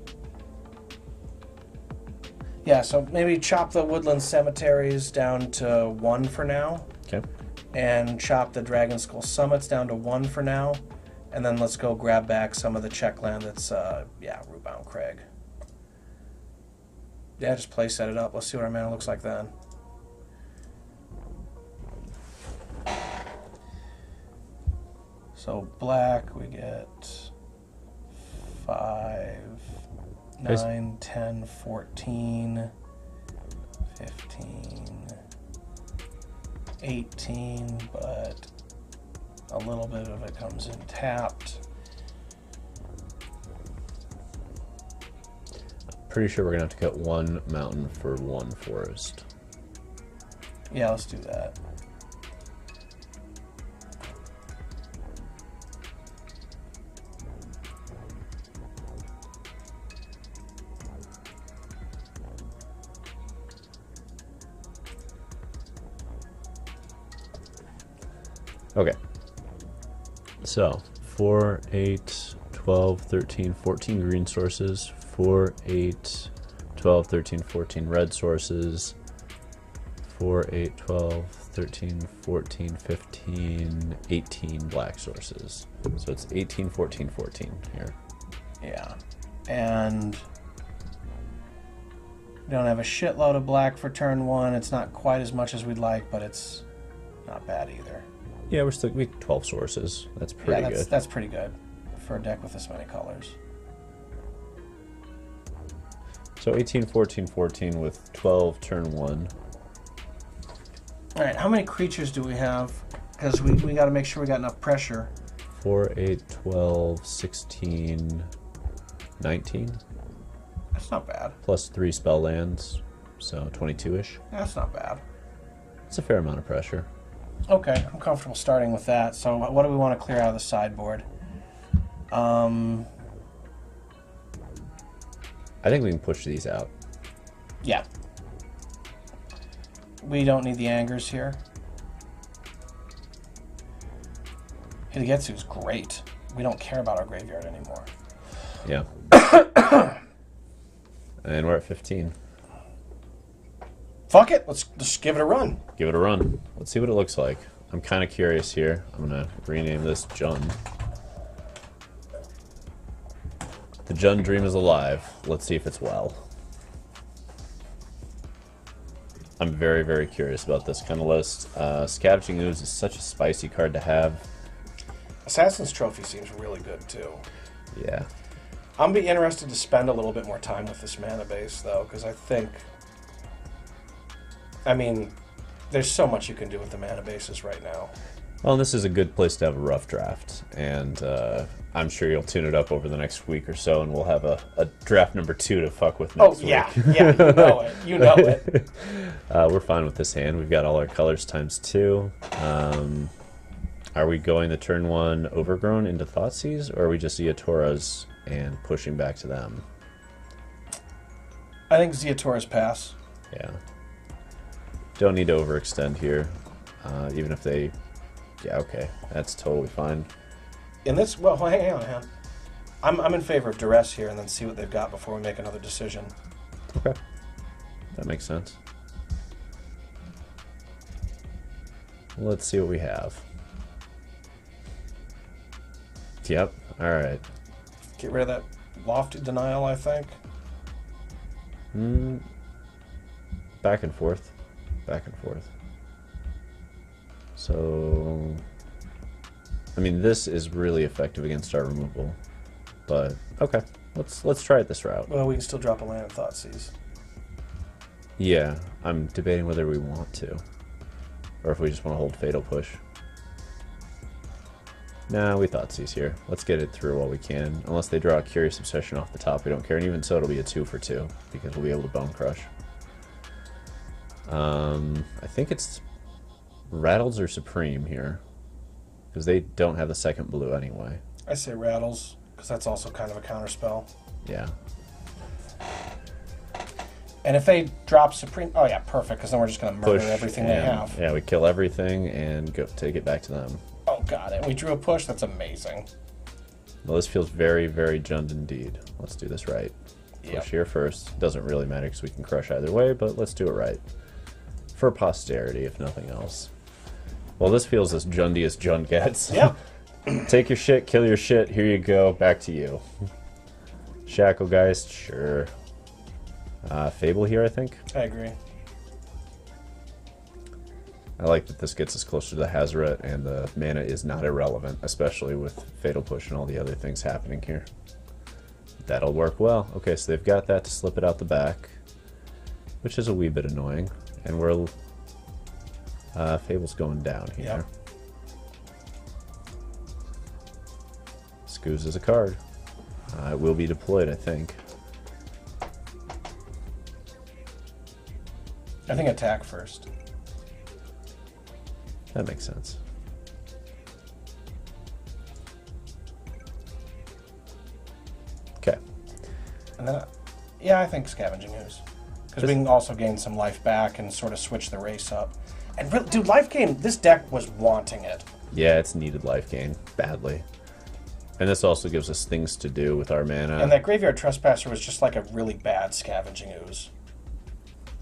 Yeah, so maybe chop the Woodland Cemeteries down to 1 for now. Okay. And chop the Dragonskull Summits down to 1 for now. And then let's go grab back some of the check land that's, Rootbound Crag. Yeah, just play set it up. Let's see what our mana looks like then. So black, we get 5, 9, 10, 14, 15, 18, but a little bit of it comes in tapped. Pretty sure we're going to have to cut 1 mountain for 1 forest. Yeah, let's do that. Okay. So, 4, 8, 12, 13, 14 green sources, 4, 8, 12, 13, 14 red sources, 4, 8, 12, 13, 14, 15, 18 black sources. So it's 18, 14, 14 here. Yeah. And we don't have a shitload of black for turn 1. It's not quite as much as we'd like, but it's not bad either. Yeah, we 12 sources. That's pretty good. That's pretty good for a deck with this many colors. So 18, 14, 14 with 12 turn 1. All right, how many creatures do we have? Because we got to make sure we got enough pressure. 4, 8, 12, 16, 19. That's not bad. Plus 3 spell lands, so 22-ish. That's not bad. It's a fair amount of pressure. Okay, I'm comfortable starting with that. So what do we want to clear out of the sideboard? I think we can push these out. Yeah. We don't need the Angers here. Hidegetsu's great. We don't care about our graveyard anymore. Yeah. And we're at 15. Fuck it, let's just give it a run. Give it a run. Let's see what it looks like. I'm kind of curious here. I'm going to rename this Jun. The Jun dream is alive. Let's see if it's well. I'm very, very curious about this kind of list. Scavenging Ooze is such a spicy card to have. Assassin's Trophy seems really good, too. Yeah. I'm be interested to spend a little bit more time with this mana base, though, because I think... I mean, there's so much you can do with the mana bases right now. Well, this is a good place to have a rough draft, and I'm sure you'll tune it up over the next week or so, and we'll have a draft number 2 to fuck with next week. Yeah, you know it. You know it. We're fine with this hand. We've got all our colors times 2. Are we going the turn 1 Overgrown into Thoughtseize, or are we just Ziatoras and pushing back to them? I think Ziatoras pass. Yeah. Don't need to overextend here, even if they... Yeah, okay. That's totally fine. In this... Well, hang on. I'm in favor of duress here, and then see what they've got before we make another decision. Okay, that makes sense. Let's see what we have. Yep. All right. Get rid of that lofty denial, I think. Back and forth. Back and forth. So, I mean, this is really effective against our removal, but okay, let's try it this route. Well, we can still drop a land in Thoughtseize. Yeah, I'm debating whether we want to, or if we just want to hold Fatal Push. Nah, we Thoughtseize here. Let's get it through while we can. Unless they draw a Curious Obsession off the top, we don't care. And even so, it'll be a 2 for 2 because we'll be able to Bone Crush. I think it's Rattles or Supreme here, because they don't have the second blue anyway. I say Rattles, because that's also kind of a counterspell. Yeah. And if they drop Supreme, oh yeah, perfect, because then we're just going to murder everything they have. Yeah, we kill everything and go take it back to them. Oh god, and we drew a push, that's amazing. Well, this feels very, very Jund indeed. Let's do this right. Push here first. Doesn't really matter because we can crush either way, but let's do it right. For posterity, if nothing else. Well, this feels as Jundy as Jund gets. Yep. Take your shit, kill your shit, here you go, back to you. Shacklegeist, sure. Fable here, I think. I agree. I like that this gets us closer to the Hazoret, and the mana is not irrelevant, especially with Fatal Push and all the other things happening here. That'll work well. Okay, so they've got that to slip it out the back, which is a wee bit annoying. And we're... Fable's going down here. Yep. Scooz is a card. It will be deployed, I think. I think attack first. That makes sense. Okay. And then, yeah, I think Scavenging Ooze. Because we can also gain some life back and sort of switch the race up. And really, dude, life gain, this deck was wanting it. Yeah, it's needed life gain badly. And this also gives us things to do with our mana. And that Graveyard Trespasser was just like a really bad Scavenging Ooze.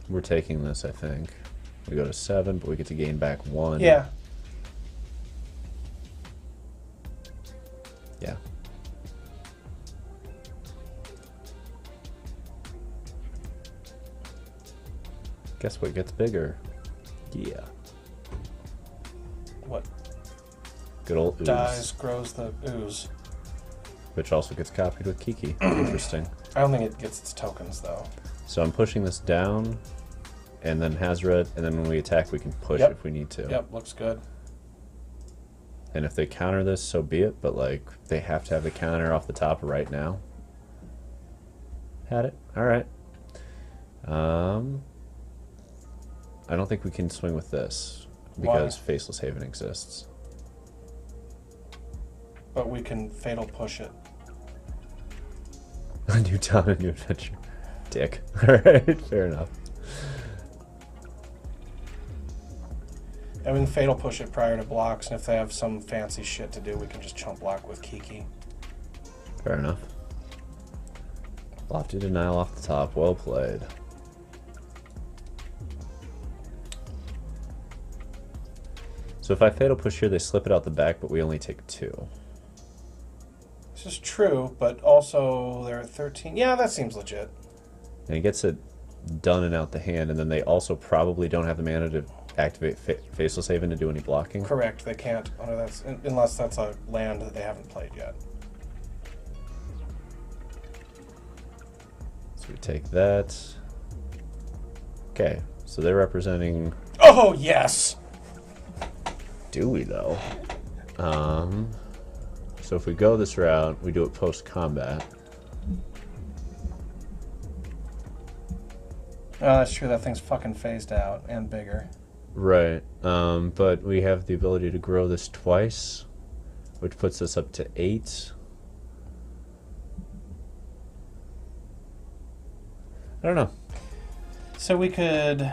We're taking this, I think. We go to 7, but we get to gain back 1. Yeah. Yeah. Guess what gets bigger? Yeah. What? Good old Ooze. Dies, grows the Ooze. Which also gets copied with Kiki. Interesting. I don't think it gets its tokens, though. So I'm pushing this down, and then Hazoret, and then when we attack, we can push if we need to. Yep, looks good. And if they counter this, so be it, but like, they have to have the counter off the top right now. Had it. Alright. I don't think we can swing with this, because Faceless Haven exists. But we can Fatal Push it. A new town, a new adventure. Dick. Alright, fair enough. And we can Fatal Push it prior to blocks, and if they have some fancy shit to do, we can just chump block with Kiki. Fair enough. Lofty Denial off the top. Well played. So if I Fatal Push here, they slip it out the back, but we only take 2. This is true, but also they're at 13. Yeah, that seems legit. And he gets it done and out the hand, and then they also probably don't have the mana to activate Faceless Haven to do any blocking. Correct, they can't under that, unless that's a land that they haven't played yet. So we take that. Okay, so they're representing... Oh, yes! Do we, though? So if we go this route, we do it post-combat. Oh, that's true, that thing's fucking phased out and bigger. Right, but we have the ability to grow this twice, which puts us up to 8. I don't know. So we could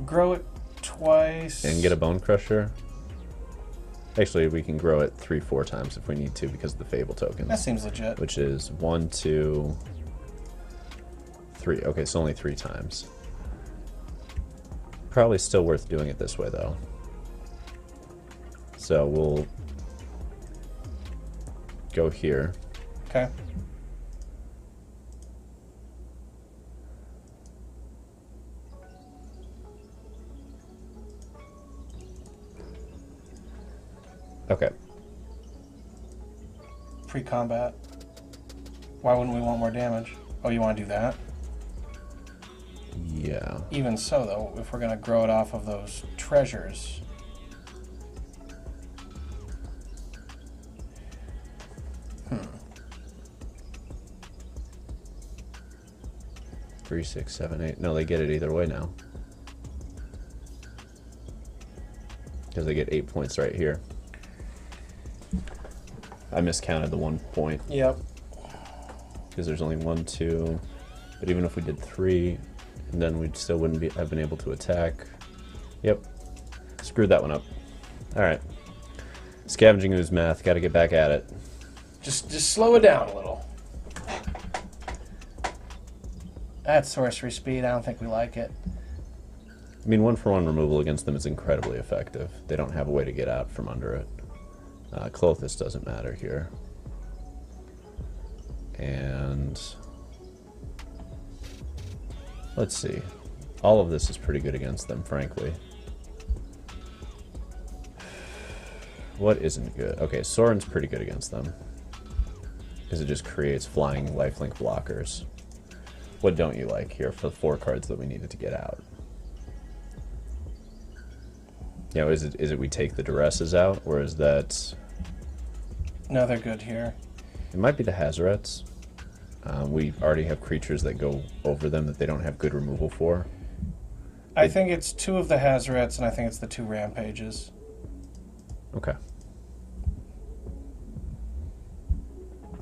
grow it twice. And get a Bonecrusher. Actually, we can grow it 3-4 times if we need to because of the Fable tokens. That seems legit. Which is 1, 2, 3. Okay, so only 3 times. Probably still worth doing it this way, though. So we'll go here. Okay. Okay. Pre-combat. Why wouldn't we want more damage? Oh, you want to do that? Yeah. Even so, though, if we're going to grow it off of those treasures... 3, 6, 7, 8. No, they get it either way now. Because they get 8 points right here. I miscounted the 1 point. Yep. Because there's only 1, 2. But even if we did 3, then we still wouldn't have been able to attack. Yep. Screwed that one up. Alright. Scavenging ooze math. Gotta get back at it. Just slow it down a little. That's sorcery speed. I don't think we like it. I mean, 1-for-1 removal against them is incredibly effective. They don't have a way to get out from under it. Clothis doesn't matter here. And let's see. All of this is pretty good against them, frankly. What isn't good? Okay, Sorin's pretty good against them. Because it just creates flying lifelink blockers. What don't you like here for the 4 cards that we needed to get out? You know, is it we take the Duresses out, or is that... No, they're good here. It might be the Hazarets. We already have creatures that go over them that they don't have good removal for. I think it's 2 of the Hazarets, and I think it's the 2 Rampages. Okay.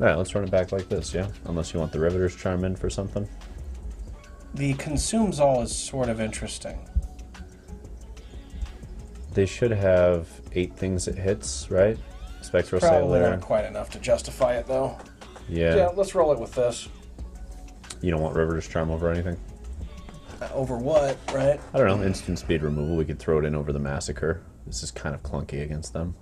Alright, let's run it back like this, yeah? Unless you want the Riveter's Charm in for something. The Consumes All is sort of interesting. They should have 8 things it hits, right? Spectral Probably Sailor. not quite enough to justify it, though. Yeah. Let's roll it with this. You don't want Riveter's Charm over anything? Over what, right? I don't know, instant speed removal. We could throw it in over the Massacre. This is kind of clunky against them.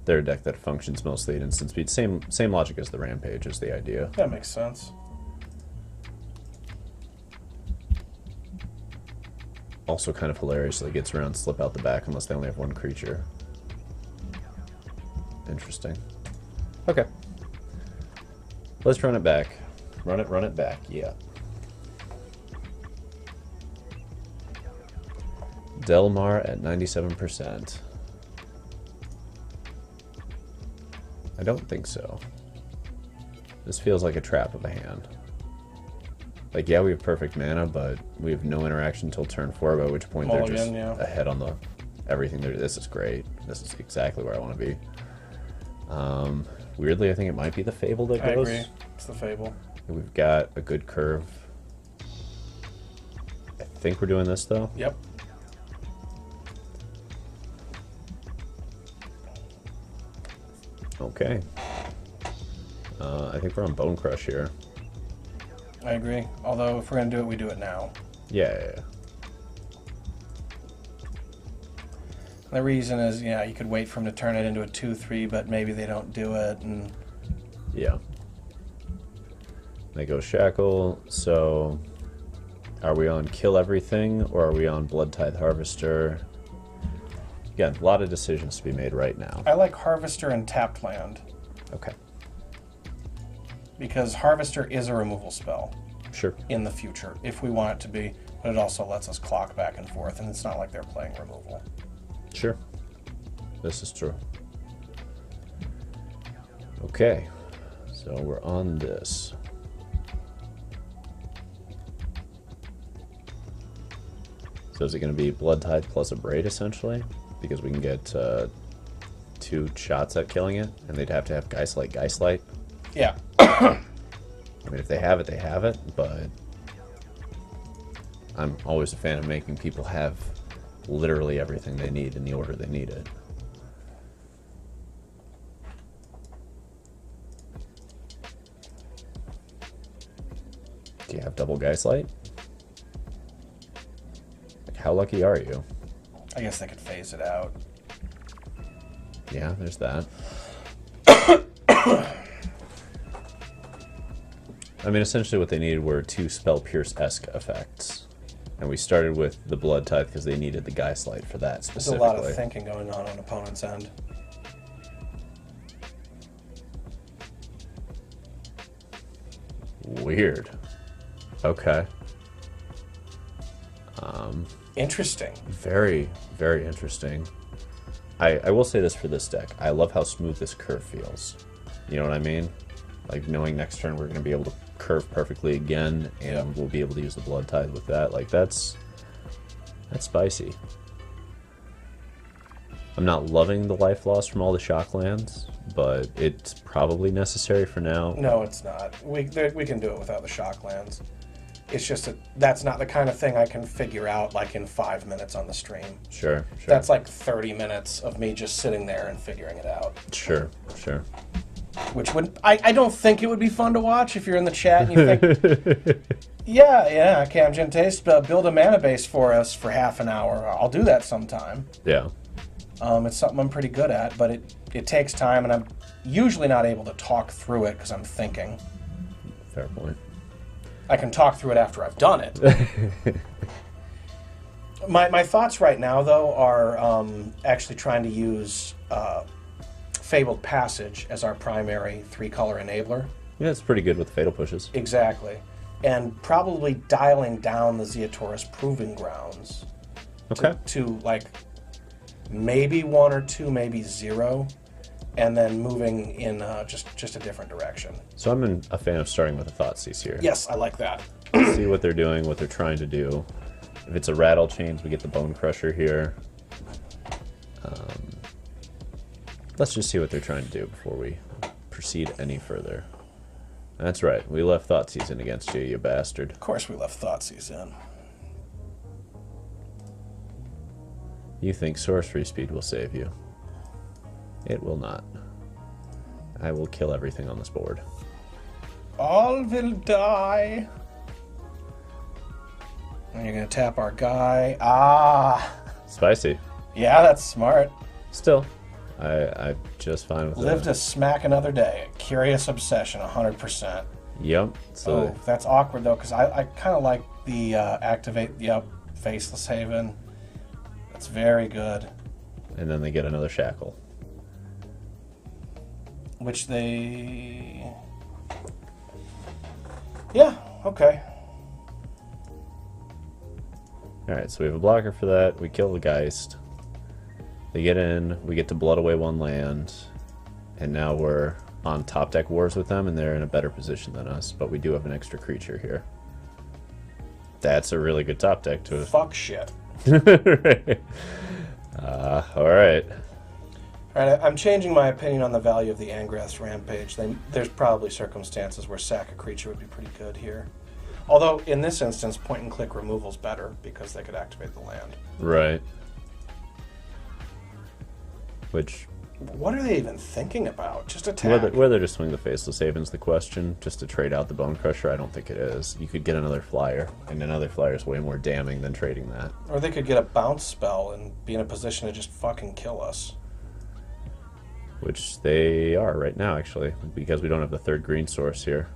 They're a deck that functions mostly at instant speed. Same logic as the Rampage is the idea. That makes sense. Also kind of hilariously gets around slip out the back unless they only have 1 creature. Interesting. Okay. Let's run it back. Run it back, yeah. Delmar at 97%. I don't think so. This feels like a trap of a hand. Like, yeah, we have perfect mana, but we have no interaction until turn 4, by which point they're just ahead on the everything. This is great. This is exactly where I want to be. Weirdly, I think it might be the Fable that goes. I agree. It's the Fable. We've got a good curve. I think we're doing this, though. Yep. Okay. I think we're on Bonecrush here. I agree. Although, if we're going to do it, we do it now. Yeah. The reason is, yeah, you could wait for them to turn it into a 2-3, but maybe they don't do it, and... Yeah. They go Shackle, so... Are we on Kill Everything, or are we on Bloodtithe Harvester? Again, a lot of decisions to be made right now. I like Harvester and Tapped Land. Okay. Because Harvester is a removal spell. Sure. In the future, if we want it to be, but it also lets us clock back and forth, and it's not like they're playing removal. Sure. This is true. Okay. So we're on this. So is it going to be Bloodtithe plus a Braid, essentially? Because we can get 2 shots at killing it, and they'd have to have Geistlight. Yeah. I mean, if they have it, they have it, but I'm always a fan of making people have literally everything they need in the order they need it. Do you have double Geistlight? Like, how lucky are you? I guess they could phase it out. Yeah, there's that. I mean, essentially what they needed were 2 Spell Pierce-esque effects. And we started with the Bloodtithe because they needed the Geistlight for that specifically. There's a lot of thinking going on opponent's end. Weird. Okay. Interesting. Very, very interesting. I will say this for this deck. I love how smooth this curve feels. You know what I mean? Like, knowing next turn we're going to be able to curve perfectly again, and we'll be able to use the Bloodtithe with that. Like, that's spicy. I'm not loving the life loss from all the shock lands, but it's probably necessary for now. No, it's not. We can do it without the shock lands. It's just that's not the kind of thing I can figure out like in 5 minutes on the stream. Sure. That's like 30 minutes of me just sitting there and figuring it out. Sure. Which would I don't think it would be fun to watch if you're in the chat and you think, yeah, Camgen Taste, build a mana base for us for half an hour. I'll do that sometime. Yeah. It's something I'm pretty good at, but it takes time, and I'm usually not able to talk through it because I'm thinking. Fair point. I can talk through it after I've done it. My thoughts right now, though, are actually trying to use Fabled Passage as our primary 3-color enabler. Yeah, it's pretty good with fatal pushes. Exactly. And probably dialing down the Zeotaurus Proving Grounds. Okay. To like maybe 1 or 2, maybe 0, and then moving in just a different direction. So I'm a fan of starting with a Thoughtseize here. Yes, I like that. See what they're doing, what they're trying to do. If it's a Rattle Chains, we get the Bonecrusher here. Let's just see what they're trying to do before we proceed any further. That's right, we left Thoughtseize in against you, you bastard. Of course we left Thoughtseize in. You think sorcery speed will save you. It will not. I will kill everything on this board. All will die. And you're going to tap our guy. Ah. Spicy. Yeah, that's smart. Still, I'm just fine with Live that. to smack another day. Curious Obsession, 100%. Yep. So that's awkward, though, because I kind of like the activate, Faceless Haven. That's very good. And then they get another Shackle. Which they... Yeah, okay. Alright, so we have a blocker for that. We kill the Geist. They get in. We get to blood away 1 land. And now we're on top deck wars with them, and they're in a better position than us. But we do have an extra creature here. That's a really good top deck to... Fuck shit. Alright. Alright, I'm changing my opinion on the value of the Angrath's Rampage. There's probably circumstances where sack a creature would be pretty good here. Although, in this instance, point-and-click removal's better because they could activate the land. Right. Which... What are they even thinking about? Just attack? Whether to swing the Faceless Haven's the question. Just to trade out the Bonecrusher, I don't think it is. You could get another flyer, and another flyer is way more damning than trading that. Or they could get a bounce spell and be in a position to just fucking kill us. Which they are right now, actually, because we don't have the 3rd green source here.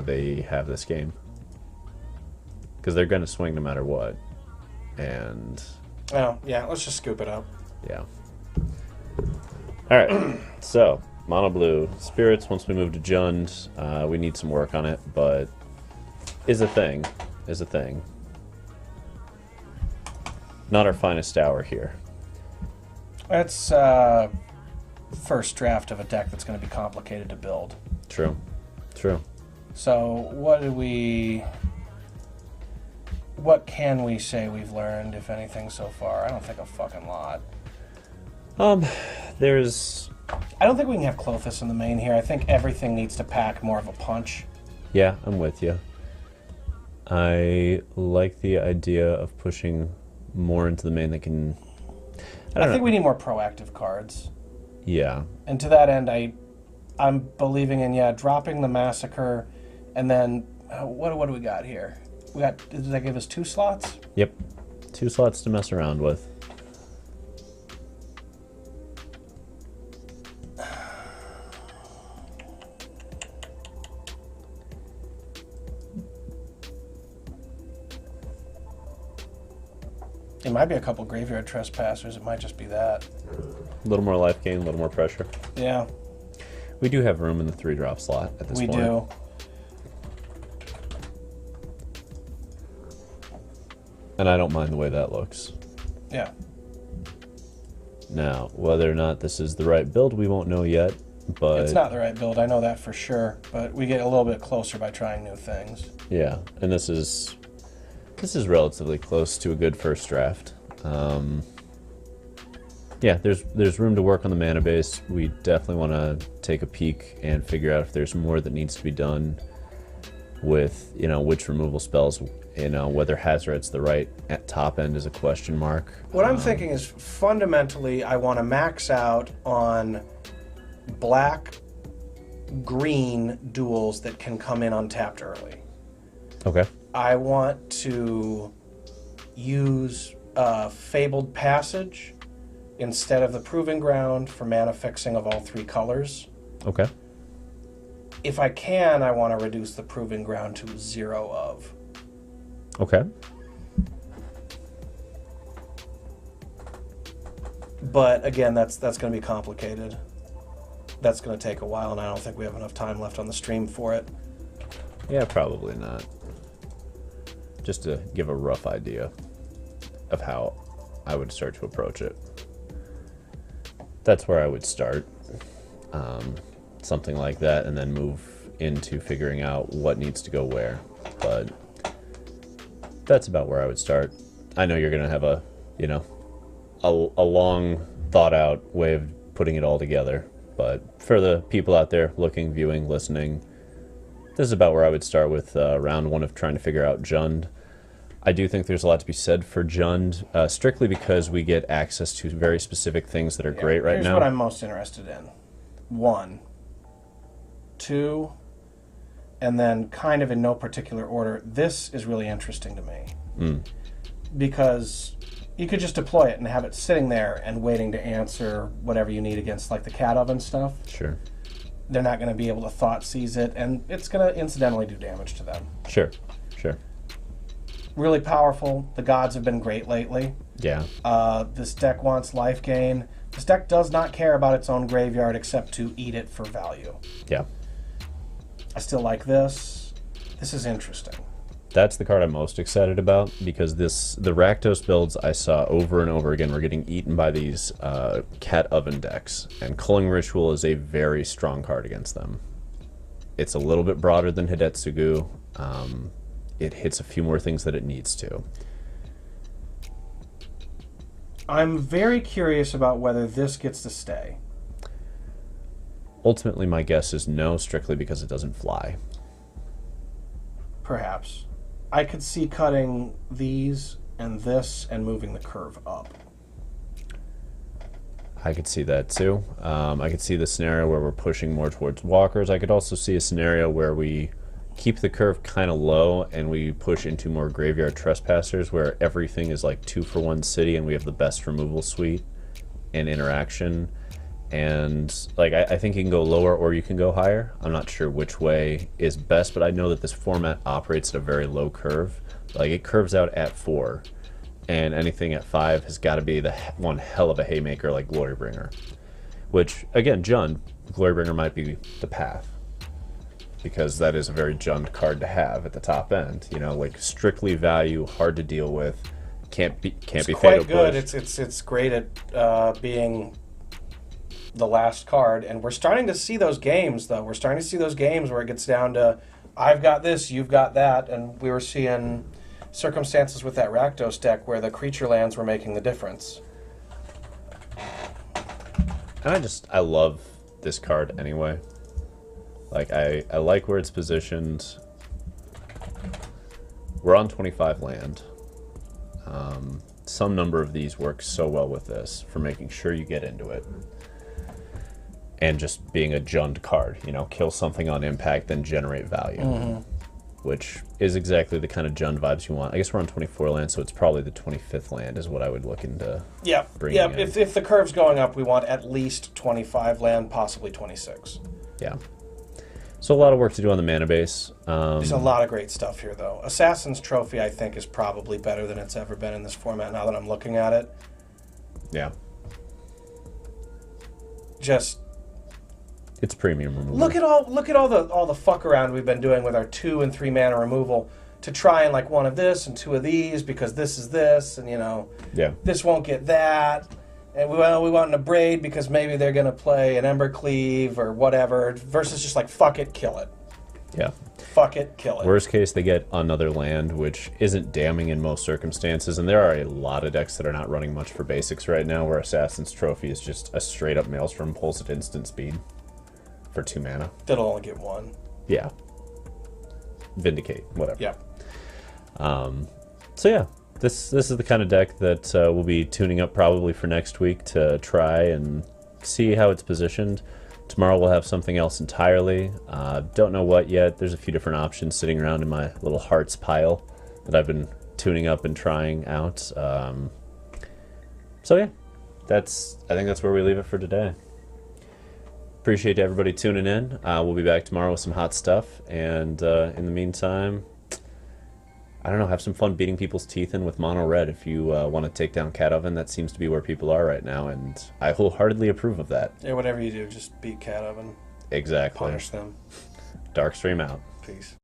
They have this game. Because they're going to swing no matter what. And... Oh, yeah, let's just scoop it up. Yeah. Alright, so, mono blue. Spirits, once we move to Jund, we need some work on it, but is a thing. Is a thing. Not our finest hour here. That's first draft of a deck that's going to be complicated to build. True. True. So, what can we say we've learned, if anything, so far? I don't think a fucking lot. There's... I don't think we can have Clothis in the main here. I think everything needs to pack more of a punch. Yeah, I'm with you. I like the idea of pushing more into the main that can... I think we need more proactive cards. Yeah. And to that end, I'm believing in, dropping the Massacre and then What do we got here? Did that give us 2 slots? Yep. 2 slots to mess around with. It might be a couple Graveyard Trespassers. It might just be that. A little more life gain, a little more pressure. Yeah. We do have room in the 3-drop slot at this point. We do. And I don't mind the way that looks. Yeah. Now, whether or not this is the right build, we won't know yet, but... It's not the right build, I know that for sure, but we get a little bit closer by trying new things. Yeah, and this is relatively close to a good first draft. Yeah, there's room to work on the mana base. We definitely want to take a peek and figure out if there's more that needs to be done with, which removal spells, whether Hazoret's the right at top end is a question mark. What I'm thinking is fundamentally I want to max out on black-green duels that can come in untapped early. Okay. I want to use Fabled Passage instead of the Proving Ground for mana fixing of all 3 colors. Okay. If I can, I want to reduce the Proving Ground to 0 of. Okay. But again, that's going to be complicated. That's going to take a while, and I don't think we have enough time left on the stream for it. Yeah, probably not. Just to give a rough idea of how I would start to approach it. That's where I would start. Something like that, and then move into figuring out what needs to go where. But that's about where I would start. I know you're going to have a long, thought-out way of putting it all together. But for the people out there looking, viewing, listening, this is about where I would start with round 1 of trying to figure out Jund. I do think there's a lot to be said for Jund, strictly because we get access to very specific things that are great right now. Here's what I'm most interested in. 1, 2, and then kind of in no particular order, this is really interesting to me. Because you could just deploy it and have it sitting there and waiting to answer whatever you need against like the cat oven stuff. Sure. They're not going to be able to Thoughtseize it, and it's going to incidentally do damage to them. Sure. Really powerful. The gods have been great lately. Yeah. This deck wants life gain. This deck does not care about its own graveyard except to eat it for value. Yeah. I still like this. This is interesting. That's the card I'm most excited about, because the Rakdos builds I saw over and over again were getting eaten by these cat oven decks, and Culling Ritual is a very strong card against them. It's a little bit broader than Hidetsugu. It hits a few more things that it needs to. I'm very curious about whether this gets to stay. Ultimately, my guess is no, strictly because it doesn't fly. Perhaps. I could see cutting these and this and moving the curve up. I could see that too. I could see the scenario where we're pushing more towards walkers. I could also see a scenario where we keep the curve kind of low and we push into more graveyard trespassers, where everything is like 2-for-1 city and we have the best removal suite and interaction. And like I think you can go lower or you can go higher. I'm not sure which way is best, but I know that this format operates at a very low curve. Like it curves out at 4, and anything at 5 has got to be the one hell of a haymaker like Glorybringer. Which again, Jund, Glorybringer might be the path, because that is a very Jund card to have at the top end. Like strictly value, hard to deal with, can't be fatal quite good. push. It's great at being the last card, and we're starting to see those games though. We're starting to see those games where it gets down to I've got this, you've got that, and we were seeing circumstances with that Rakdos deck where the creature lands were making the difference. And I love this card anyway. Like I like where it's positioned. We're on 25 land. Some number of these work so well with this for making sure you get into it. And just being a Jund card, kill something on impact, then generate value. which is exactly the kind of Jund vibes you want. I guess we're on 24 land, so it's probably the 25th land is what I would look into. Yeah, yeah. If the curve's going up, we want at least 25 land, possibly 26. Yeah. So a lot of work to do on the mana base. There's a lot of great stuff here, though. Assassin's Trophy, I think, is probably better than it's ever been in this format. Now that I'm looking at it, yeah, just it's premium removal. look at all the fuck around we've been doing with our 2 and 3 mana removal to try and like one of this and 2 of these because this is this, and you know, this won't get that. And we want an Abrade because maybe they're going to play an Embercleave or whatever, versus just like, fuck it, kill it. Yeah. Fuck it, kill it. Worst case, they get another land, which isn't damning in most circumstances, and there are a lot of decks that are not running much for basics right now, where Assassin's Trophy is just a straight-up Maelstrom pulse at instant speed for 2 mana. That'll only get 1. Yeah. Vindicate, whatever. Yeah. So yeah. This is the kind of deck that we'll be tuning up probably for next week to try and see how it's positioned. Tomorrow we'll have something else entirely. Don't know what yet. There's a few different options sitting around in my little hearts pile that I've been tuning up and trying out. So yeah, I think that's where we leave it for today. Appreciate everybody tuning in. We'll be back tomorrow with some hot stuff, and in the meantime, I don't know, have some fun beating people's teeth in with mono red if you want to take down Cat Oven. That seems to be where people are right now, and I wholeheartedly approve of that. Yeah, whatever you do, just beat Cat Oven. Exactly. Punish them. DarkStream out. Peace.